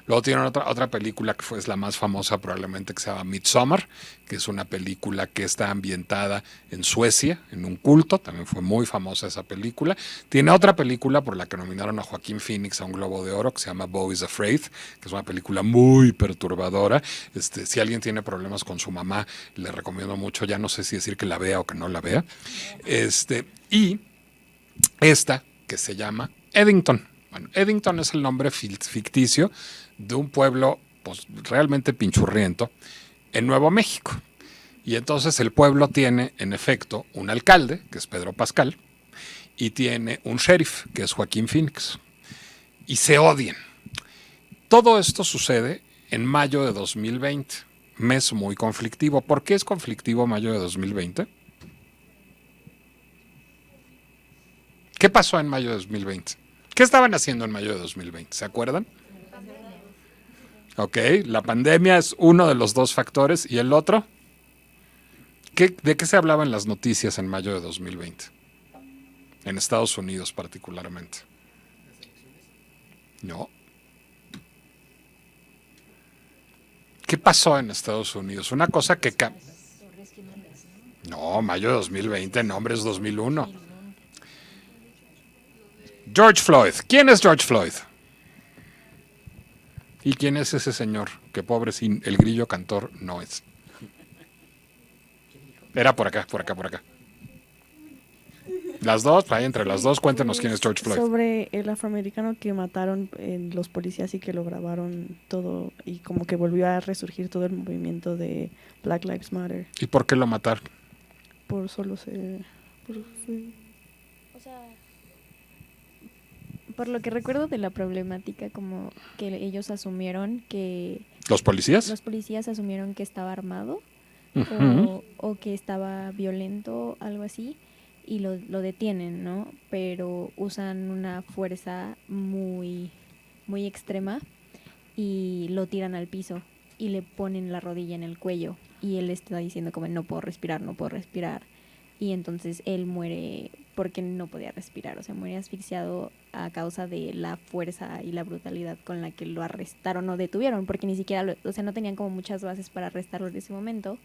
Speaker 4: Luego tiene otra película que es la más famosa probablemente, que se llama Midsommar, que es una película que está ambientada en Suecia, en un culto, también fue muy famosa esa película. Tiene otra película por la que nominaron a Joaquín Phoenix a un Globo de Oro, que se llama Beau is Afraid, que es una película muy perturbadora. Si alguien tiene problemas con su mamá, le recomiendo mucho, ya no sé si decir que la vea o que no la vea. Y esta que se llama Eddington. Bueno, Eddington es el nombre ficticio de un pueblo pues, realmente pinchurriento en Nuevo México. Y entonces el pueblo tiene, en efecto, un alcalde, que es Pedro Pascal, y tiene un sheriff, que es Joaquín Phoenix. Y se odian. Todo esto sucede en mayo de 2020, mes muy conflictivo. ¿Por qué es conflictivo mayo de 2020? ¿Qué pasó en mayo de 2020? ¿Qué estaban haciendo en mayo de 2020? ¿Se acuerdan? Ok, la pandemia es uno de los dos factores. ¿Y el otro? ¿De qué se hablaba en las noticias en mayo de 2020? En Estados Unidos particularmente. No. ¿Qué pasó en Estados Unidos? Una cosa que... No, mayo de 2020, no, hombre, es 2001. George Floyd. ¿Quién es George Floyd? ¿Y quién es ese señor? Que pobre sin el grillo cantor no es. Era por acá. Las dos, ahí entre las dos, cuéntenos quién es George Floyd.
Speaker 14: Sobre el afroamericano que mataron los policías y que lo grabaron todo y como que volvió a resurgir todo el movimiento de Black Lives Matter.
Speaker 4: ¿Y por qué lo mataron?
Speaker 14: Por solo ser...
Speaker 15: por lo que recuerdo de la problemática, como que ellos asumieron que...
Speaker 4: ¿Los policías?
Speaker 15: Los policías asumieron que estaba armado o que estaba violento, algo así, y lo detienen, ¿no? Pero usan una fuerza muy, muy extrema y lo tiran al piso y le ponen la rodilla en el cuello y él está diciendo como no puedo respirar, no puedo respirar. Y entonces él muere porque no podía respirar, o sea, muere asfixiado a causa de la fuerza y la brutalidad con la que lo arrestaron o detuvieron, porque ni siquiera, o sea, no tenían como muchas bases para arrestarlo en ese momento,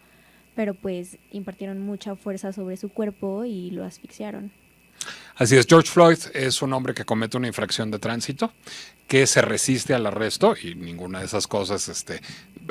Speaker 15: pero pues impartieron mucha fuerza sobre su cuerpo y lo asfixiaron.
Speaker 4: Así es, George Floyd es un hombre que comete una infracción de tránsito, que se resiste al arresto, y ninguna de esas cosas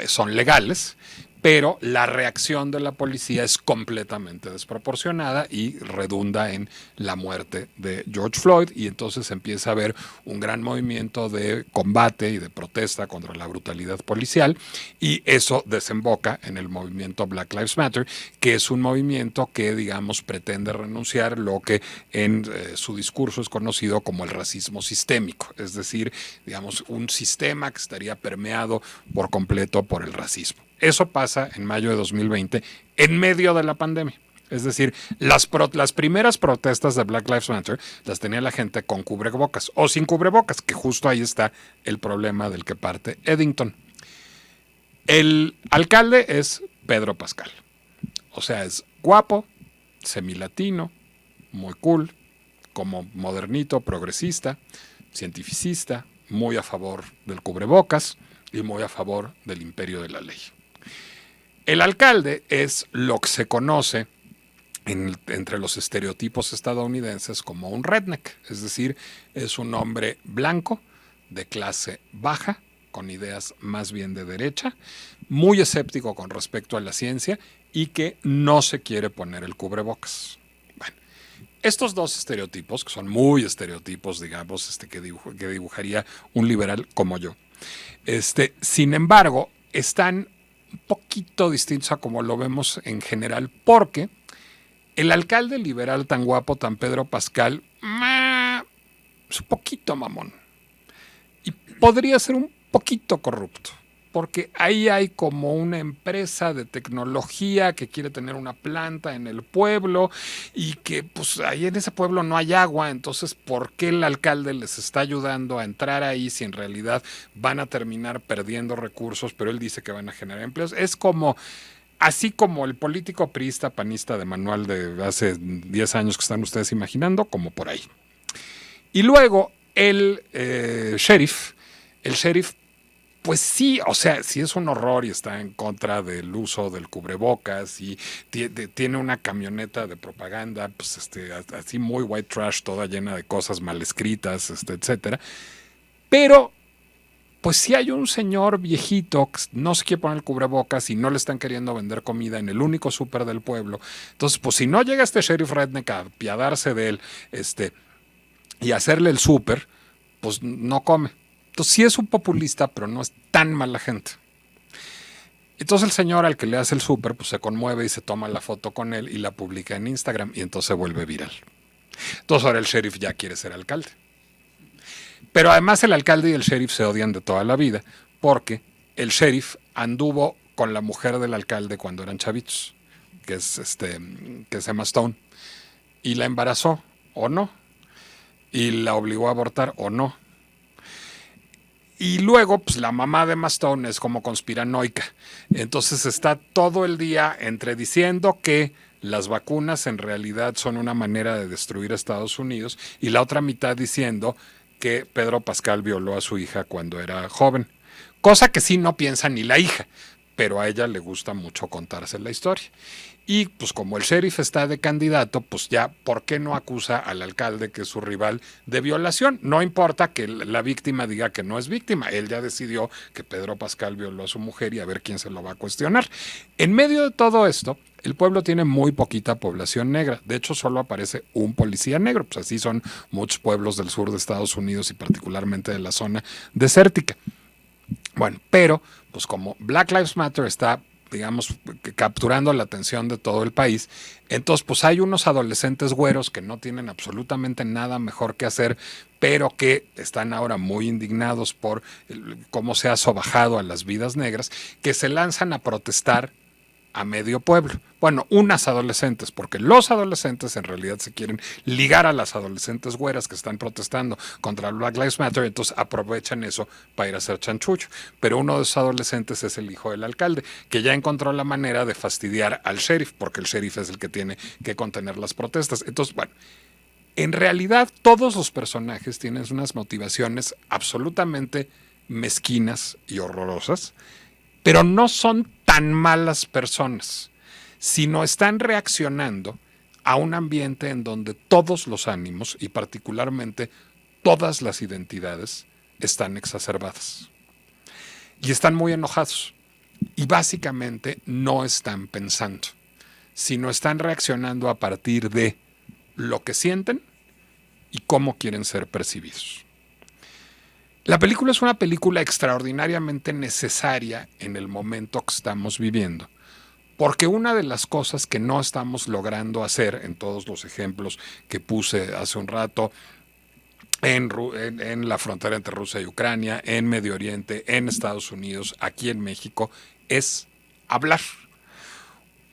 Speaker 4: son legales, pero la reacción de la policía es completamente desproporcionada y redunda en la muerte de George Floyd, y entonces empieza a haber un gran movimiento de combate y de protesta contra la brutalidad policial, y eso desemboca en el movimiento Black Lives Matter, que es un movimiento que, digamos, pretende renunciar lo que en su discurso es conocido como el racismo sistémico, es decir, digamos, un sistema que estaría permeado por completo por el racismo. Eso pasa en mayo de 2020, en medio de la pandemia. Es decir, las primeras protestas de Black Lives Matter las tenía la gente con cubrebocas o sin cubrebocas, que justo ahí está el problema del que parte Eddington. El alcalde es Pedro Pascal. O sea, es guapo, semilatino, muy cool, como modernito, progresista, cientificista, muy a favor del cubrebocas y muy a favor del imperio de la ley. El alcalde es lo que se conoce entre los estereotipos estadounidenses como un redneck, es decir, es un hombre blanco de clase baja, con ideas más bien de derecha, muy escéptico con respecto a la ciencia y que no se quiere poner el cubrebocas. Bueno, estos dos estereotipos, que son muy estereotipos, digamos, que dibujaría un liberal como yo, sin embargo, están un poquito distintos a como lo vemos en general, porque el alcalde liberal tan guapo, tan Pedro Pascal, es un poquito mamón y podría ser un poquito corrupto, porque ahí hay como una empresa de tecnología que quiere tener una planta en el pueblo y que pues ahí en ese pueblo no hay agua, entonces ¿por qué el alcalde les está ayudando a entrar ahí si en realidad van a terminar perdiendo recursos, pero él dice que van a generar empleos? Es como, así como el político priista panista de manual de hace 10 años que están ustedes imaginando, como por ahí. Y luego el sheriff, pues sí, o sea, sí es un horror y está en contra del uso del cubrebocas y tiene una camioneta de propaganda, pues así muy white trash, toda llena de cosas mal escritas, etcétera. Pero, pues sí hay un señor viejito que no se quiere poner el cubrebocas y no le están queriendo vender comida en el único súper del pueblo. Entonces, pues si no llega este sheriff redneck a apiadarse de él, y hacerle el súper, pues no come. Entonces sí es un populista, pero no es tan mala gente. Entonces el señor al que le hace el súper, pues se conmueve y se toma la foto con él y la publica en Instagram y entonces se vuelve viral. Entonces ahora el sheriff ya quiere ser alcalde. Pero además el alcalde y el sheriff se odian de toda la vida, porque el sheriff anduvo con la mujer del alcalde cuando eran chavitos, que es Emma Stone, y la embarazó o no, y la obligó a abortar o no. Y luego, pues la mamá de Emma Stone es como conspiranoica. Entonces está todo el día entre diciendo que las vacunas en realidad son una manera de destruir a Estados Unidos y la otra mitad diciendo que Pedro Pascal violó a su hija cuando era joven. Cosa que sí no piensa ni la hija, pero a ella le gusta mucho contarse la historia. Y pues como el sheriff está de candidato, pues ya, ¿por qué no acusa al alcalde, que es su rival, de violación? No importa que la víctima diga que no es víctima, él ya decidió que Pedro Pascal violó a su mujer y a ver quién se lo va a cuestionar. En medio de todo esto, el pueblo tiene muy poquita población negra, de hecho solo aparece un policía negro, pues así son muchos pueblos del sur de Estados Unidos y particularmente de la zona desértica. Bueno, pero pues como Black Lives Matter está digamos, capturando la atención de todo el país. Entonces, pues hay unos adolescentes güeros que no tienen absolutamente nada mejor que hacer, pero que están ahora muy indignados por cómo se ha sobajado a las vidas negras, que se lanzan a protestar a medio pueblo. Bueno, unas adolescentes, porque los adolescentes en realidad se quieren ligar a las adolescentes güeras que están protestando contra Black Lives Matter, entonces aprovechan eso para ir a hacer chanchullo. Pero uno de esos adolescentes es el hijo del alcalde, que ya encontró la manera de fastidiar al sheriff, porque el sheriff es el que tiene que contener las protestas. Entonces, bueno, en realidad todos los personajes tienen unas motivaciones absolutamente mezquinas y horrorosas, pero no son tan malas personas, sino están reaccionando a un ambiente en donde todos los ánimos y particularmente todas las identidades están exacerbadas. Y están muy enojados. Y básicamente no están pensando, sino están reaccionando a partir de lo que sienten y cómo quieren ser percibidos. La película es una película extraordinariamente necesaria en el momento que estamos viviendo, porque una de las cosas que no estamos logrando hacer en todos los ejemplos que puse hace un rato, en la frontera entre Rusia y Ucrania, en Medio Oriente, en Estados Unidos, aquí en México, es hablar.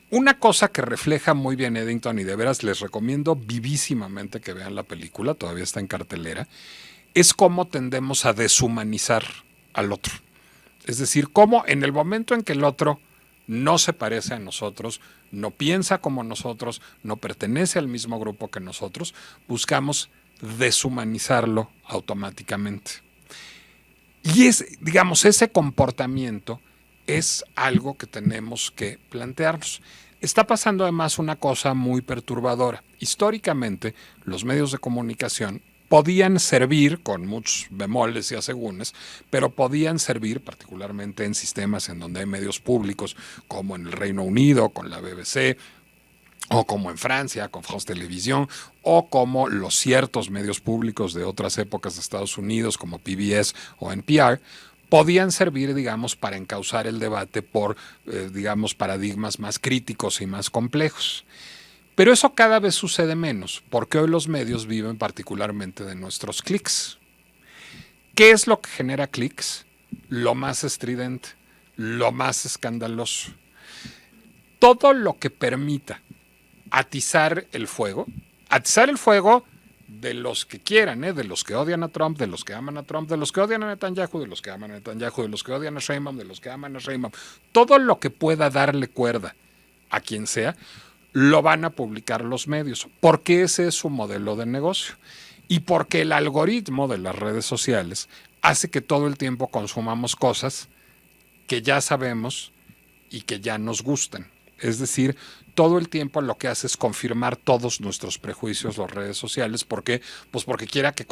Speaker 4: Una cosa que refleja muy bien Eddington, y de veras les recomiendo vivísimamente que vean la película, todavía está en cartelera, es cómo tendemos a deshumanizar al otro. Es decir, cómo en el momento en que el otro no se parece a nosotros, no piensa como nosotros, no pertenece al mismo grupo que nosotros, buscamos deshumanizarlo automáticamente. Y ese comportamiento es algo que tenemos que plantearnos. Está pasando además una cosa muy perturbadora. Históricamente, los medios de comunicación podían servir, con muchos bemoles y asegúnes, pero podían servir particularmente en sistemas en donde hay medios públicos, como en el Reino Unido, con la BBC, o como en Francia, con France Télévisions, o como los ciertos medios públicos de otras épocas de Estados Unidos, como PBS o NPR, podían servir, digamos, para encauzar el debate por, digamos, paradigmas más críticos y más complejos. Pero eso cada vez sucede menos, porque hoy los medios viven particularmente de nuestros clics. ¿Qué es lo que genera clics? Lo más estridente, lo más escandaloso. Todo lo que permita atizar el fuego de los que quieran, de los que odian a Trump, de los que aman a Trump, de los que odian a Netanyahu, de los que aman a Netanyahu, de los que odian a Sheinbaum, de los que aman a Sheinbaum. Todo lo que pueda darle cuerda a quien sea, lo van a publicar los medios, porque ese es su modelo de negocio y porque el algoritmo de las redes sociales hace que todo el tiempo consumamos cosas que ya sabemos y que ya nos gustan. Es decir, todo el tiempo lo que hace es confirmar todos nuestros prejuicios las redes sociales. ¿Por qué? Pues porque quiere que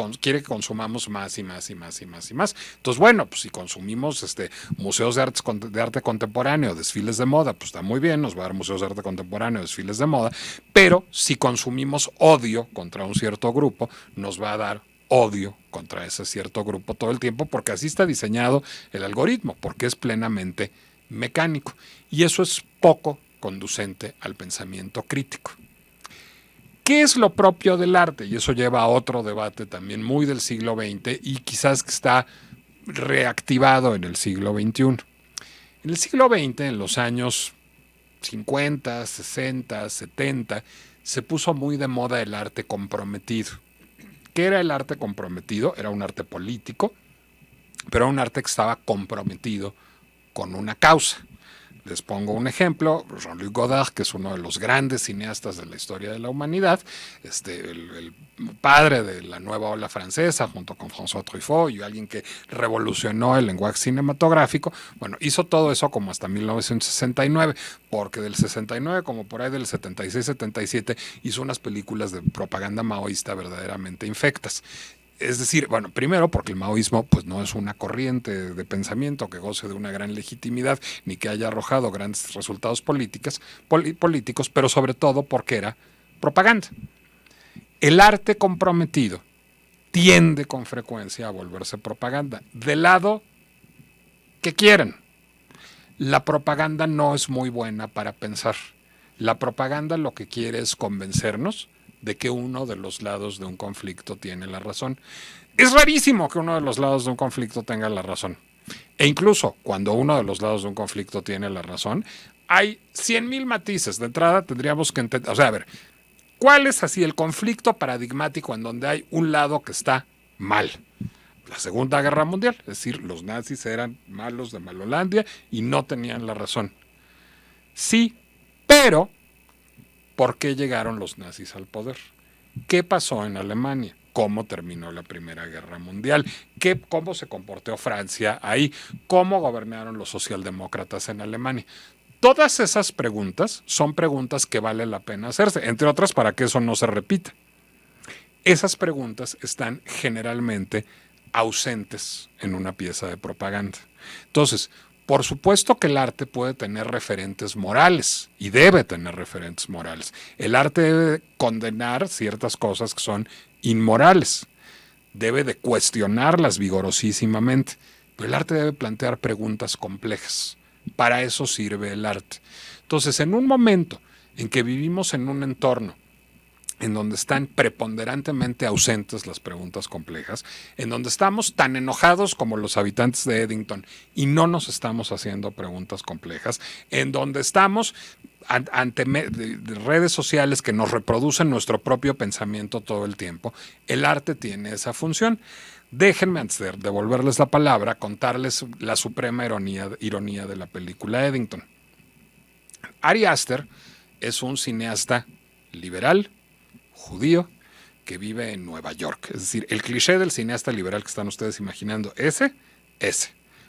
Speaker 4: consumamos más y más y más y más y más. Entonces, bueno, pues si consumimos museos de arte contemporáneo, desfiles de moda, pues está muy bien, nos va a dar museos de arte contemporáneo, desfiles de moda, pero si consumimos odio contra un cierto grupo, nos va a dar odio contra ese cierto grupo todo el tiempo, porque así está diseñado el algoritmo, porque es plenamente mecánico. Y eso es poco conducente al pensamiento crítico. ¿Qué es lo propio del arte? Y eso lleva a otro debate también muy del siglo XX y quizás que está reactivado en el siglo XXI. En el siglo XX, en los años 50, 60, 70, se puso muy de moda el arte comprometido. ¿Qué era el arte comprometido? Era un arte político, pero un arte que estaba comprometido con una causa. Les pongo un ejemplo, Jean-Luc Godard, que es uno de los grandes cineastas de la historia de la humanidad, el padre de la nueva ola francesa, junto con François Truffaut, y alguien que revolucionó el lenguaje cinematográfico. Bueno, hizo todo eso como hasta 1969, porque del 69, como por ahí del 76-77, hizo unas películas de propaganda maoísta verdaderamente infectas. Es decir, bueno, primero porque el maoísmo pues no es una corriente de pensamiento que goce de una gran legitimidad ni que haya arrojado grandes resultados políticos, pero sobre todo porque era propaganda. El arte comprometido tiende con frecuencia a volverse propaganda, del lado que quieran. La propaganda no es muy buena para pensar. La propaganda lo que quiere es convencernos de que uno de los lados de un conflicto tiene la razón. Es rarísimo que uno de los lados de un conflicto tenga la razón. E incluso cuando uno de los lados de un conflicto tiene la razón, hay 100,000 matices. De entrada tendríamos que entender, o sea, a ver, ¿cuál es así el conflicto paradigmático en donde hay un lado que está mal? La Segunda Guerra Mundial, es decir, los nazis eran malos de Malolandia y no tenían la razón. Sí, pero ¿por qué llegaron los nazis al poder? ¿Qué pasó en Alemania? ¿Cómo terminó la Primera Guerra Mundial? ¿Cómo se comportó Francia ahí? ¿Cómo gobernaron los socialdemócratas en Alemania? Todas esas preguntas son preguntas que vale la pena hacerse, entre otras para que eso no se repita. Esas preguntas están generalmente ausentes en una pieza de propaganda. Entonces, por supuesto que el arte puede tener referentes morales y debe tener referentes morales. El arte debe condenar ciertas cosas que son inmorales, debe de cuestionarlas vigorosísimamente, pero el arte debe plantear preguntas complejas. Para eso sirve el arte. Entonces, en un momento en que vivimos en un entorno en donde están preponderantemente ausentes las preguntas complejas, en donde estamos tan enojados como los habitantes de Eddington y no nos estamos haciendo preguntas complejas, en donde estamos ante redes sociales que nos reproducen nuestro propio pensamiento todo el tiempo, el arte tiene esa función. Déjenme, antes de devolverles la palabra, contarles la suprema ironía de la película Eddington. Ari Aster es un cineasta liberal, judío, que vive en Nueva York. Es decir, el cliché del cineasta liberal que están ustedes imaginando, ese.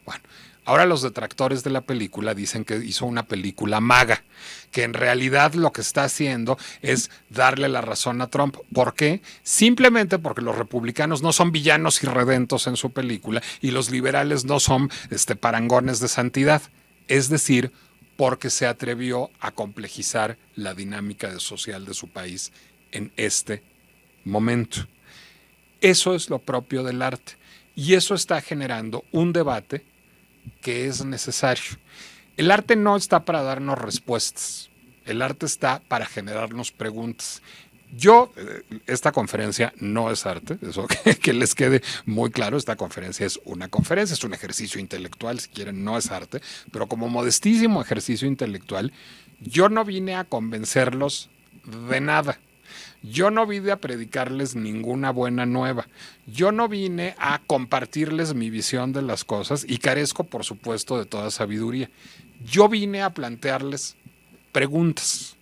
Speaker 4: Bueno, ahora los detractores de la película dicen que hizo una película maga, que en realidad lo que está haciendo es darle la razón a Trump. ¿Por qué? Simplemente porque los republicanos no son villanos irredentos en su película y los liberales no son parangones de santidad. Es decir, porque se atrevió a complejizar la dinámica social de su país en este momento. Eso es lo propio del arte y eso está generando un debate que es necesario. El arte no está para darnos respuestas, el arte está para generarnos preguntas. Esta conferencia no es arte, eso que les quede muy claro. Esta conferencia es una conferencia, es un ejercicio intelectual, si quieren, no es arte, pero como modestísimo ejercicio intelectual, yo no vine a convencerlos de nada. Yo no vine a predicarles ninguna buena nueva. Yo no vine a compartirles mi visión de las cosas y carezco, por supuesto, de toda sabiduría. Yo vine a plantearles preguntas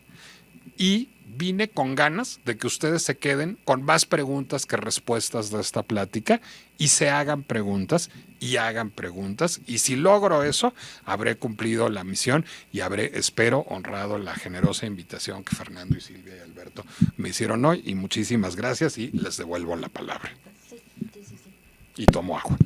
Speaker 4: y vine con ganas de que ustedes se queden con más preguntas que respuestas de esta plática y se hagan preguntas y hagan preguntas. Y si logro eso, habré cumplido la misión y habré, espero, honrado la generosa invitación que Fernando y Silvia y Alberto me hicieron hoy. Y muchísimas gracias y les devuelvo la palabra. Y tomo agua.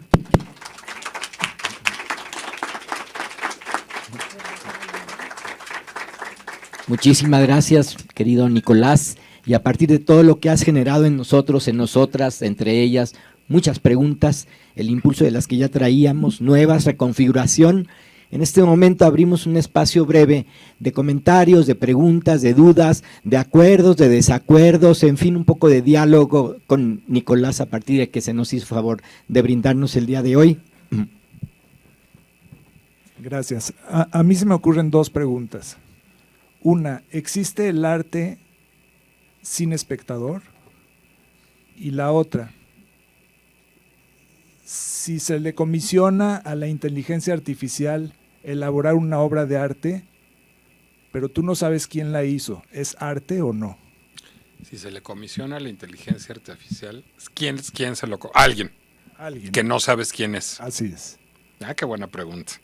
Speaker 1: Muchísimas gracias, querido Nicolás. Y a partir de todo lo que has generado en nosotros, en nosotras, entre ellas, muchas preguntas, el impulso de las que ya traíamos, nuevas, reconfiguración. En este momento abrimos un espacio breve de comentarios, de preguntas, de dudas, de acuerdos, de desacuerdos, en fin, un poco de diálogo con Nicolás a partir de que se nos hizo favor de brindarnos el día de hoy.
Speaker 16: Gracias. A mí se me ocurren dos preguntas. Una, ¿existe el arte sin espectador? Y la otra, si se le comisiona a la inteligencia artificial elaborar una obra de arte, pero tú no sabes quién la hizo, ¿es arte o no?
Speaker 4: Si se le comisiona a la inteligencia artificial, ¿quién se lo alguien. Alguien. Que no sabes quién es.
Speaker 16: Así es.
Speaker 4: Ah, qué buena pregunta.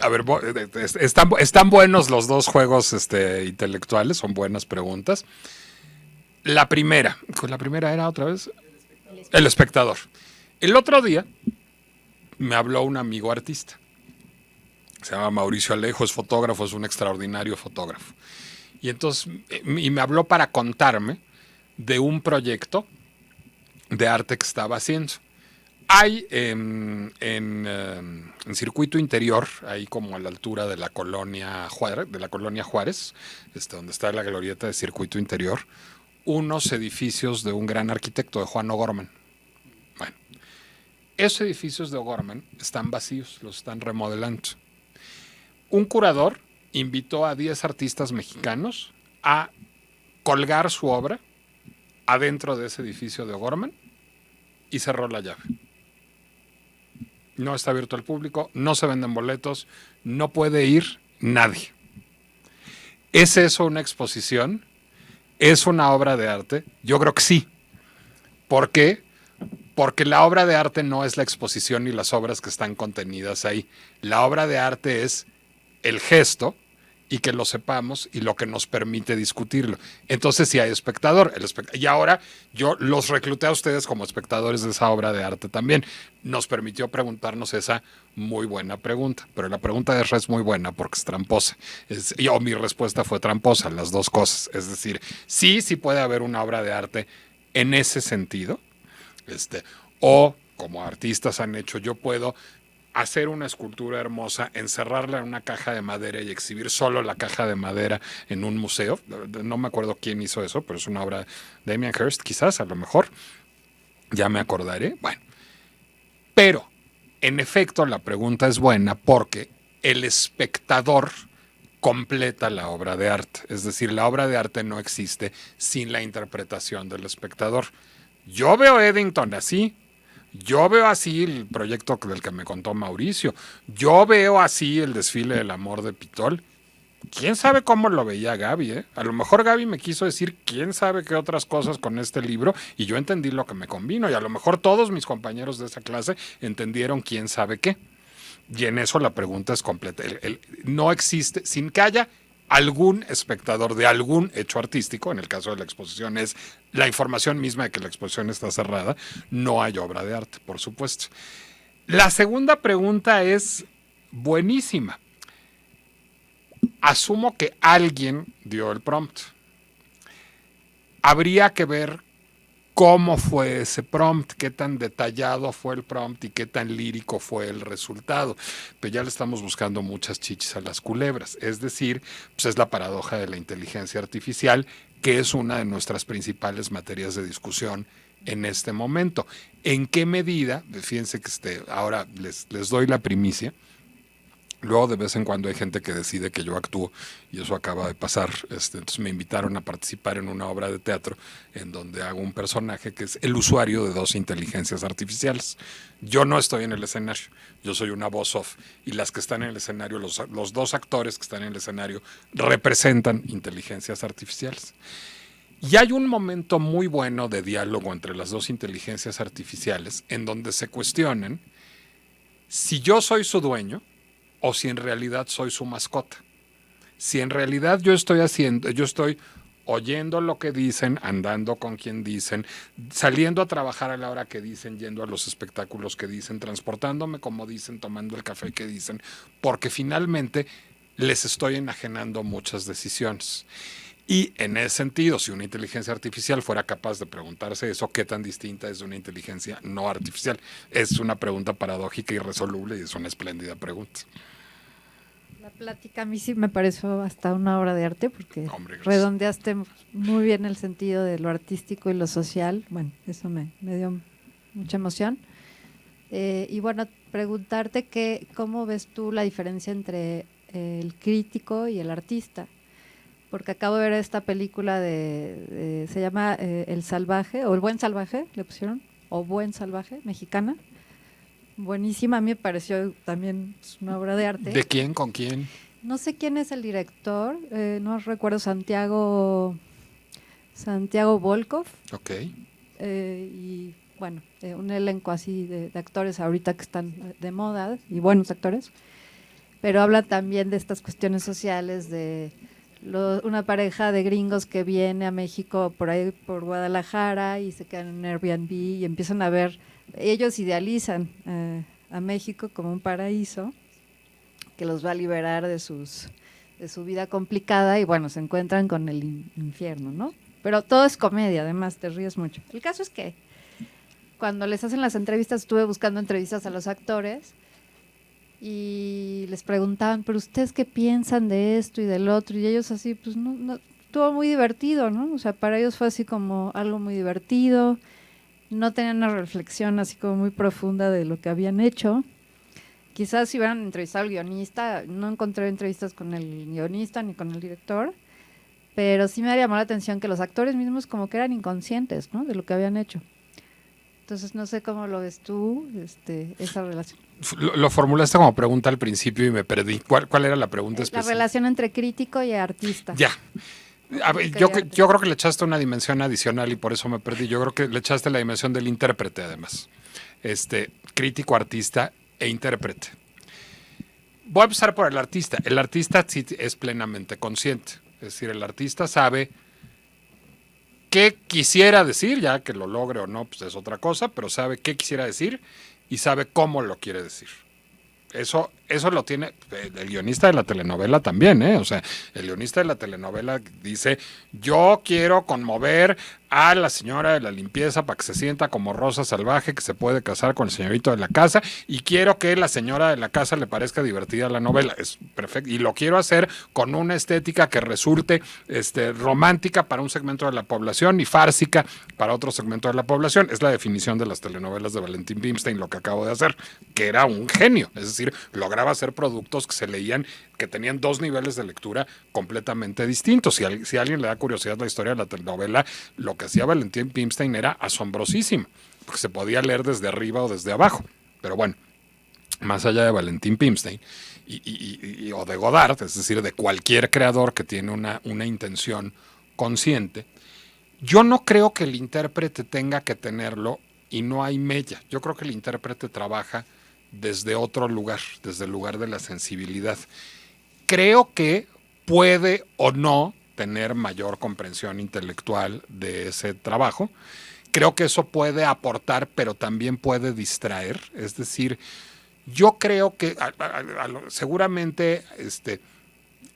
Speaker 4: A ver, están buenos los dos juegos intelectuales, son buenas preguntas. La primera era otra vez el espectador. El otro día me habló un amigo artista, se llama Mauricio Alejo, es fotógrafo, es un extraordinario fotógrafo. Y entonces me habló para contarme de un proyecto de arte que estaba haciendo. Hay en Circuito Interior, ahí como a la altura de la colonia Juárez, donde está la glorieta de Circuito Interior, unos edificios de un gran arquitecto, de Juan O'Gorman. Bueno, esos edificios de O'Gorman están vacíos, los están remodelando. Un curador invitó a 10 artistas mexicanos a colgar su obra adentro de ese edificio de O'Gorman y cerró la llave. No está abierto al público, no se venden boletos, no puede ir nadie. ¿Es eso una exposición? ¿Es una obra de arte? Yo creo que sí. ¿Por qué? Porque la obra de arte no es la exposición ni las obras que están contenidas ahí. La obra de arte es el gesto y que lo sepamos y lo que nos permite discutirlo. Entonces sí hay espectador. Y ahora yo los recluté a ustedes como espectadores de esa obra de arte también. Nos permitió preguntarnos esa muy buena pregunta. Pero la pregunta de Esra es muy buena porque es tramposa. Mi respuesta fue tramposa, las dos cosas. Es decir, sí puede haber una obra de arte en ese sentido. O como artistas han hecho, yo puedo hacer una escultura hermosa, encerrarla en una caja de madera y exhibir solo la caja de madera en un museo. No me acuerdo quién hizo eso, pero es una obra de Damien Hirst, quizás, a lo mejor. Ya me acordaré. Bueno, pero en efecto la pregunta es buena porque el espectador completa la obra de arte. Es decir, la obra de arte no existe sin la interpretación del espectador. Yo veo Eddington así. Yo veo así el proyecto del que me contó Mauricio. Yo veo así el desfile del amor de Pitol. ¿Quién sabe cómo lo veía Gaby? A lo mejor Gaby me quiso decir quién sabe qué otras cosas con este libro y yo entendí lo que me convino. Y a lo mejor todos mis compañeros de esa clase entendieron quién sabe qué. Y en eso la pregunta es completa. No existe, sin que haya algún espectador de algún hecho artístico, en el caso de la exposición es la información misma de que la exposición está cerrada, no hay obra de arte, por supuesto. La segunda pregunta es buenísima. Asumo que alguien dio el prompt. Habría que ver cómo fue ese prompt, qué tan detallado fue el prompt y qué tan lírico fue el resultado. Pero ya le estamos buscando muchas chichis a las culebras. Es decir, pues es la paradoja de la inteligencia artificial, que es una de nuestras principales materias de discusión en este momento. ¿En qué medida? Fíjense que ahora les doy la primicia. Luego de vez en cuando hay gente que decide que yo actúo y eso acaba de pasar. Entonces me invitaron a participar en una obra de teatro en donde hago un personaje que es el usuario de 2 inteligencias artificiales. Yo no estoy en el escenario, yo soy una voz off y las que están en el escenario, los 2 actores que están en el escenario representan inteligencias artificiales. Y hay un momento muy bueno de diálogo entre las 2 inteligencias artificiales en donde se cuestionan si yo soy su dueño o si en realidad soy su mascota. Si en realidad yo estoy oyendo lo que dicen, andando con quien dicen, saliendo a trabajar a la hora que dicen, yendo a los espectáculos que dicen, transportándome como dicen, tomando el café que dicen, porque finalmente les estoy enajenando muchas decisiones. Y en ese sentido, si una inteligencia artificial fuera capaz de preguntarse eso, ¿qué tan distinta es de una inteligencia no artificial? Es una pregunta paradójica y irresoluble y es una espléndida pregunta.
Speaker 8: La plática a mí sí me pareció hasta una obra de arte porque redondeaste muy bien el sentido de lo artístico y lo social. Bueno, eso me dio mucha emoción. Y bueno, preguntarte cómo ves tú la diferencia entre el crítico y el artista. Porque acabo de ver esta película se llama El Salvaje, o El Buen Salvaje, le pusieron, o Buen Salvaje, mexicana. Buenísima, a mí me pareció también una obra de arte.
Speaker 4: ¿De quién? ¿Con quién?
Speaker 8: No sé quién es el director, no recuerdo, Santiago Volkov.
Speaker 4: Ok.
Speaker 8: Y bueno, un elenco así de actores ahorita que están de moda, y buenos actores, pero habla también de estas cuestiones sociales, de una pareja de gringos que viene a México por ahí, por Guadalajara, y se quedan en un Airbnb y empiezan a ver, ellos idealizan a México como un paraíso que los va a liberar de su vida complicada y bueno, se encuentran con el infierno, ¿no? Pero todo es comedia, además te ríes mucho. El caso es que cuando les hacen las entrevistas, estuve buscando entrevistas a los actores y les preguntaban, pero ustedes qué piensan de esto y del otro, y ellos así, pues no, estuvo muy divertido, ¿no? O sea, para ellos fue así como algo muy divertido, no tenían una reflexión así como muy profunda de lo que habían hecho. Quizás si hubieran entrevistado al guionista, no encontré entrevistas con el guionista ni con el director, pero sí me llamó la atención que los actores mismos como que eran inconscientes, ¿no? De lo que habían hecho. Entonces no sé cómo lo ves tú, esa relación.
Speaker 4: Lo formulaste como pregunta al principio y me perdí. ¿Cuál era la pregunta específica?
Speaker 8: La relación entre crítico y artista.
Speaker 4: Ya. A ver, yo creo que le echaste una dimensión adicional y por eso me perdí. Yo creo que le echaste la dimensión del intérprete, además. Crítico, artista e intérprete. Voy a empezar por el artista. El artista sí es plenamente consciente. Es decir, el artista sabe qué quisiera decir, ya que lo logre o no, pues es otra cosa, pero sabe qué quisiera decir y sabe cómo lo quiere decir. Eso lo tiene el guionista de la telenovela también, ¿eh? O sea, el guionista de la telenovela dice, yo quiero conmover a la señora de la limpieza para que se sienta como Rosa Salvaje, que se puede casar con el señorito de la casa, y quiero que la señora de la casa le parezca divertida la novela. Es perfecto. Y lo quiero hacer con una estética que resulte romántica para un segmento de la población y fársica para otro segmento de la población. Es la definición de las telenovelas de Valentín Pimstein, lo que acabo de hacer, que era un genio. Es decir, lograba hacer productos que se leían, que tenían dos niveles de lectura completamente distintos. Si a alguien le da curiosidad la historia de la telenovela, lo que hacía Valentín Pimstein era asombrosísimo, porque se podía leer desde arriba o desde abajo. Pero bueno, más allá de Valentín Pimstein o de Godard, es decir, de cualquier creador que tiene una intención consciente, yo no creo que el intérprete tenga que tenerlo y no hay mella. Yo creo que el intérprete trabaja desde otro lugar, desde el lugar de la sensibilidad. Creo que puede o no tener mayor comprensión intelectual de ese trabajo. Creo que eso puede aportar, pero también puede distraer. Es decir, yo creo que seguramente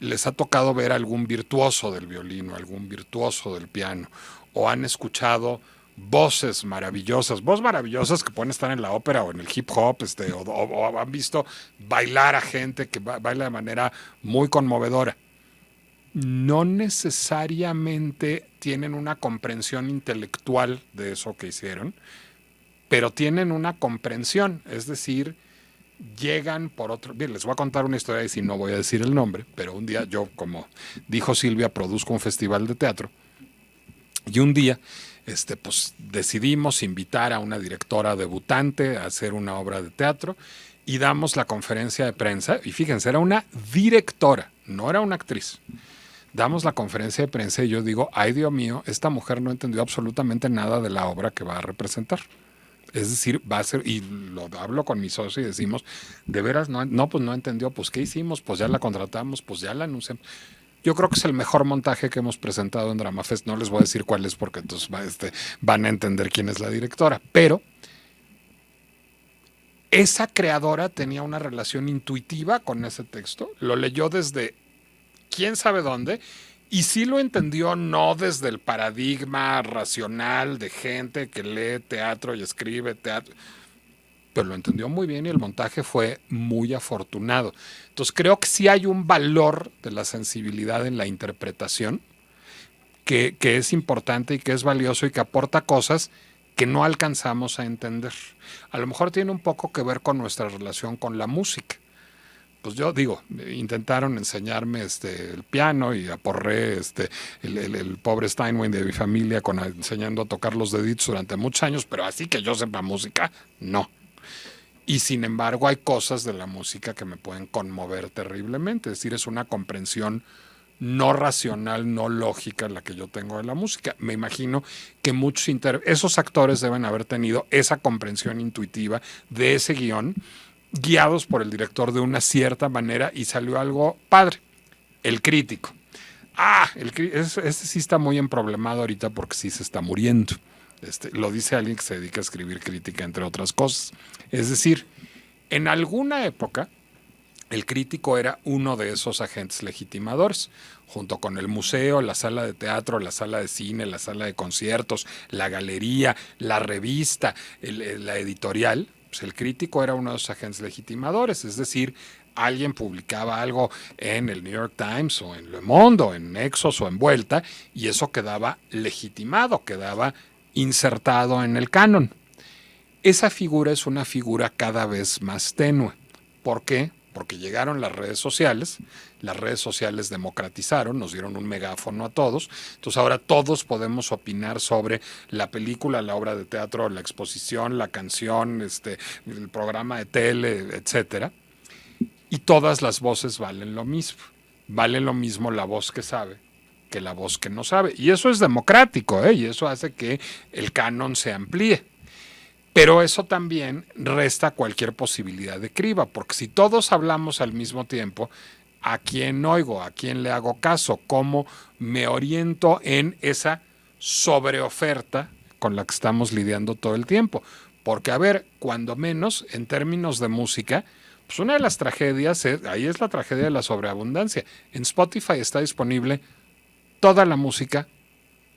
Speaker 4: les ha tocado ver a algún virtuoso del violín o algún virtuoso del piano, o han escuchado voces maravillosas que pueden estar en la ópera o en el hip hop, o han visto bailar a gente que baila de manera muy conmovedora. No necesariamente tienen una comprensión intelectual de eso que hicieron, pero tienen una comprensión, es decir, llegan por otro... Bien, les voy a contar una historia y si no voy a decir el nombre, pero un día yo, como dijo Silvia, produzco un festival de teatro y un día pues decidimos invitar a una directora debutante a hacer una obra de teatro y damos la conferencia de prensa. Y fíjense, era una directora, no era una actriz. Damos la conferencia de prensa y yo digo, ay Dios mío, esta mujer no entendió absolutamente nada de la obra que va a representar. Es decir, va a ser, y lo hablo con mi socio y decimos, de veras, pues no entendió, pues ¿qué hicimos? Pues ya la contratamos, pues ya la anunciamos. Yo creo que es el mejor montaje que hemos presentado en DramaFest. No les voy a decir cuál es porque entonces van a entender quién es la directora. Pero esa creadora tenía una relación intuitiva con ese texto. Lo leyó desde quién sabe dónde y sí lo entendió no desde el paradigma racional de gente que lee teatro y escribe teatro. Pero lo entendió muy bien y el montaje fue muy afortunado. Entonces creo que sí hay un valor de la sensibilidad en la interpretación que es importante y que es valioso y que aporta cosas que no alcanzamos a entender. A lo mejor tiene un poco que ver con nuestra relación con la música. Pues yo digo, intentaron enseñarme el piano y aporré el pobre Steinway de mi familia enseñando a tocar los deditos durante muchos años, pero así que yo sepa música, no. Y sin embargo hay cosas de la música que me pueden conmover terriblemente. Es decir, es una comprensión no racional, no lógica la que yo tengo de la música. Me imagino que esos actores deben haber tenido esa comprensión intuitiva de ese guión, guiados por el director de una cierta manera y salió algo padre. El crítico. Ese sí está muy emproblemado ahorita porque sí se está muriendo. Lo dice alguien que se dedica a escribir crítica, entre otras cosas. Es decir, en alguna época El crítico era uno de esos agentes legitimadores, junto con el museo, la sala de teatro, la sala de cine, la sala de conciertos, la galería, la revista, la editorial. Pues el crítico era uno de esos agentes legitimadores, es decir, alguien publicaba algo en el New York Times o en Le Monde o en Nexos o en Vuelta y eso quedaba legitimado, quedaba insertado en el canon. Esa figura es una figura cada vez más tenue. ¿Por qué? Porque llegaron las redes sociales democratizaron, nos dieron un megáfono a todos, entonces ahora todos podemos opinar sobre la película, la obra de teatro, la exposición, la canción, el programa de tele, etcétera, y todas las voces valen lo mismo. Vale lo mismo la voz que sabe que la voz que no sabe, y eso es democrático, y eso hace que el canon se amplíe. Pero eso también resta cualquier posibilidad de criba, porque si todos hablamos al mismo tiempo, ¿a quién oigo? ¿A quién le hago caso? ¿Cómo me oriento en esa sobreoferta con la que estamos lidiando todo el tiempo? Porque, a ver, cuando menos, en términos de música, pues una de las tragedias, ahí es la tragedia de la sobreabundancia. En Spotify está disponible toda la música,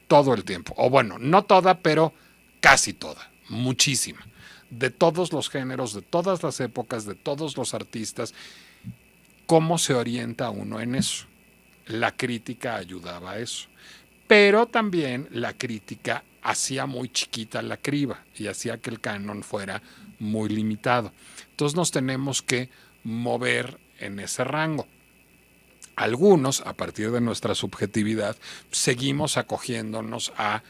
Speaker 4: todo el tiempo. O bueno, no toda, pero casi toda. Muchísima, de todos los géneros, de todas las épocas, de todos los artistas. ¿Cómo se orienta uno en eso? La crítica ayudaba a eso, pero también la crítica hacía muy chiquita la criba y hacía que el canon fuera muy limitado. Entonces nos tenemos que mover en ese rango. Algunos, a partir de nuestra subjetividad, seguimos acogiéndonos a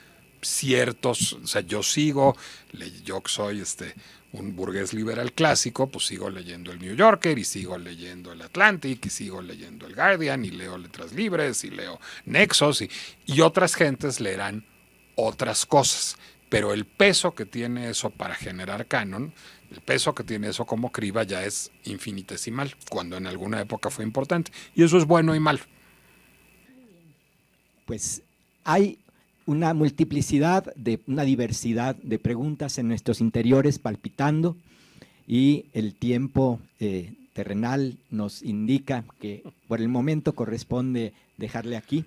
Speaker 4: ciertos, o sea, yo que soy un burgués liberal clásico, pues sigo leyendo el New Yorker y sigo leyendo el Atlantic y sigo leyendo el Guardian y leo Letras Libres y leo Nexos y otras gentes leerán otras cosas, pero el peso que tiene eso para generar canon, el peso que tiene eso como criba ya es infinitesimal, cuando en alguna época fue importante, y eso es bueno y malo.
Speaker 1: Pues hay una multiplicidad, una diversidad de preguntas en nuestros interiores palpitando y el tiempo terrenal nos indica que por el momento corresponde dejarle aquí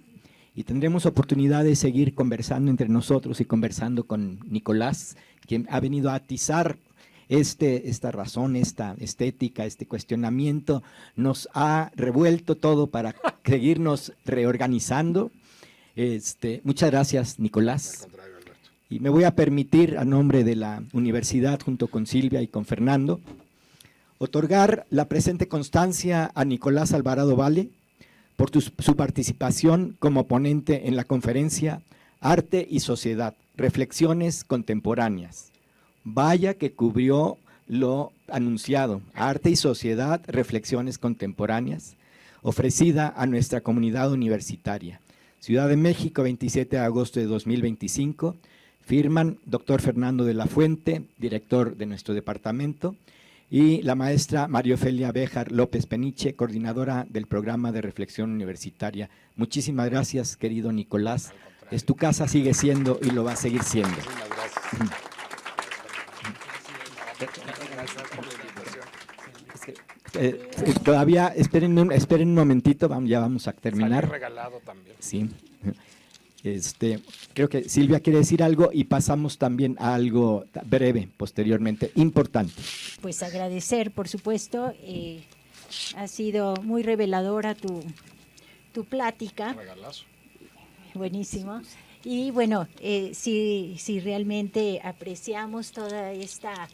Speaker 1: y tendremos oportunidad de seguir conversando entre nosotros y conversando con Nicolás, quien ha venido a atizar esta razón, esta estética, este cuestionamiento, nos ha revuelto todo para seguirnos reorganizando. Muchas gracias, Nicolás. Y me voy a permitir, a nombre de la universidad, junto con Silvia y con Fernando, otorgar la presente constancia a Nicolás Alvarado Vale por su participación como ponente en la conferencia Arte y Sociedad, Reflexiones Contemporáneas. Vaya que cubrió lo anunciado, Arte y Sociedad, Reflexiones Contemporáneas, ofrecida a nuestra comunidad universitaria. Ciudad de México, 27 de agosto de 2025, firman doctor Fernando de la Fuente, director de nuestro departamento, y la maestra María Ofelia Béjar López Peniche, coordinadora del programa de reflexión universitaria. Muchísimas gracias, querido Nicolás. Es tu casa, sigue siendo y lo va a seguir siendo. Todavía esperen un momentito, ya vamos a terminar.
Speaker 4: Sale regalado también.
Speaker 1: Sí. Creo que Silvia quiere decir algo y pasamos también a algo breve posteriormente, importante.
Speaker 3: Pues agradecer, por supuesto, ha sido muy reveladora tu plática.
Speaker 4: Regalazo.
Speaker 3: Buenísimo. Y bueno, si realmente apreciamos toda esta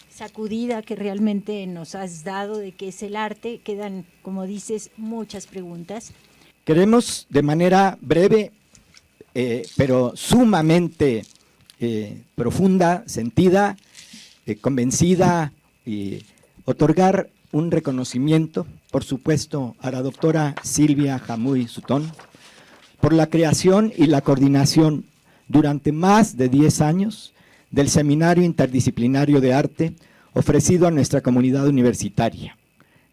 Speaker 3: sacudida que realmente nos has dado de qué es el arte, quedan, como dices, muchas preguntas.
Speaker 1: Queremos de manera breve, pero sumamente profunda, sentida, convencida, otorgar un reconocimiento, por supuesto, a la doctora Silvia Jamuy Sutón, por la creación y la coordinación durante más de 10 años del Seminario Interdisciplinario de Arte ofrecido a nuestra comunidad universitaria.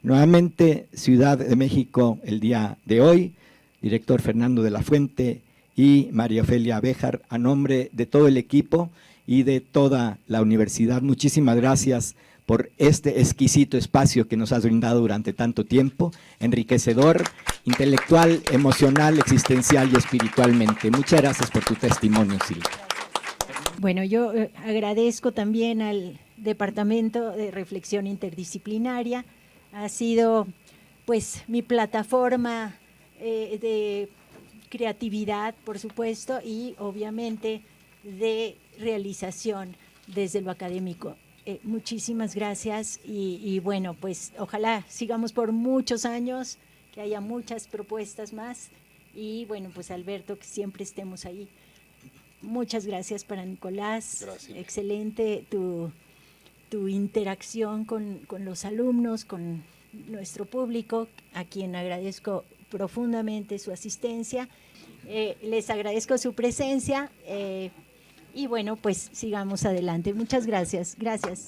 Speaker 1: Nuevamente, Ciudad de México, el día de hoy, director Fernando de la Fuente y María Ofelia Béjar, a nombre de todo el equipo y de toda la universidad, muchísimas gracias por este exquisito espacio que nos has brindado durante tanto tiempo, enriquecedor, intelectual, emocional, existencial y espiritualmente. Muchas gracias por tu testimonio, Silvia.
Speaker 3: Bueno, yo agradezco también al Departamento de Reflexión Interdisciplinaria. Ha sido pues mi plataforma de creatividad, por supuesto, y obviamente de realización desde lo académico. Muchísimas gracias y bueno, pues ojalá sigamos por muchos años, que haya muchas propuestas más y bueno, pues Alberto, que siempre estemos ahí. Muchas gracias para Nicolás.
Speaker 4: Gracias.
Speaker 3: Excelente tu interacción con los alumnos, con nuestro público, a quien agradezco profundamente su asistencia. Les agradezco su presencia y bueno, pues sigamos adelante. Muchas gracias. Gracias.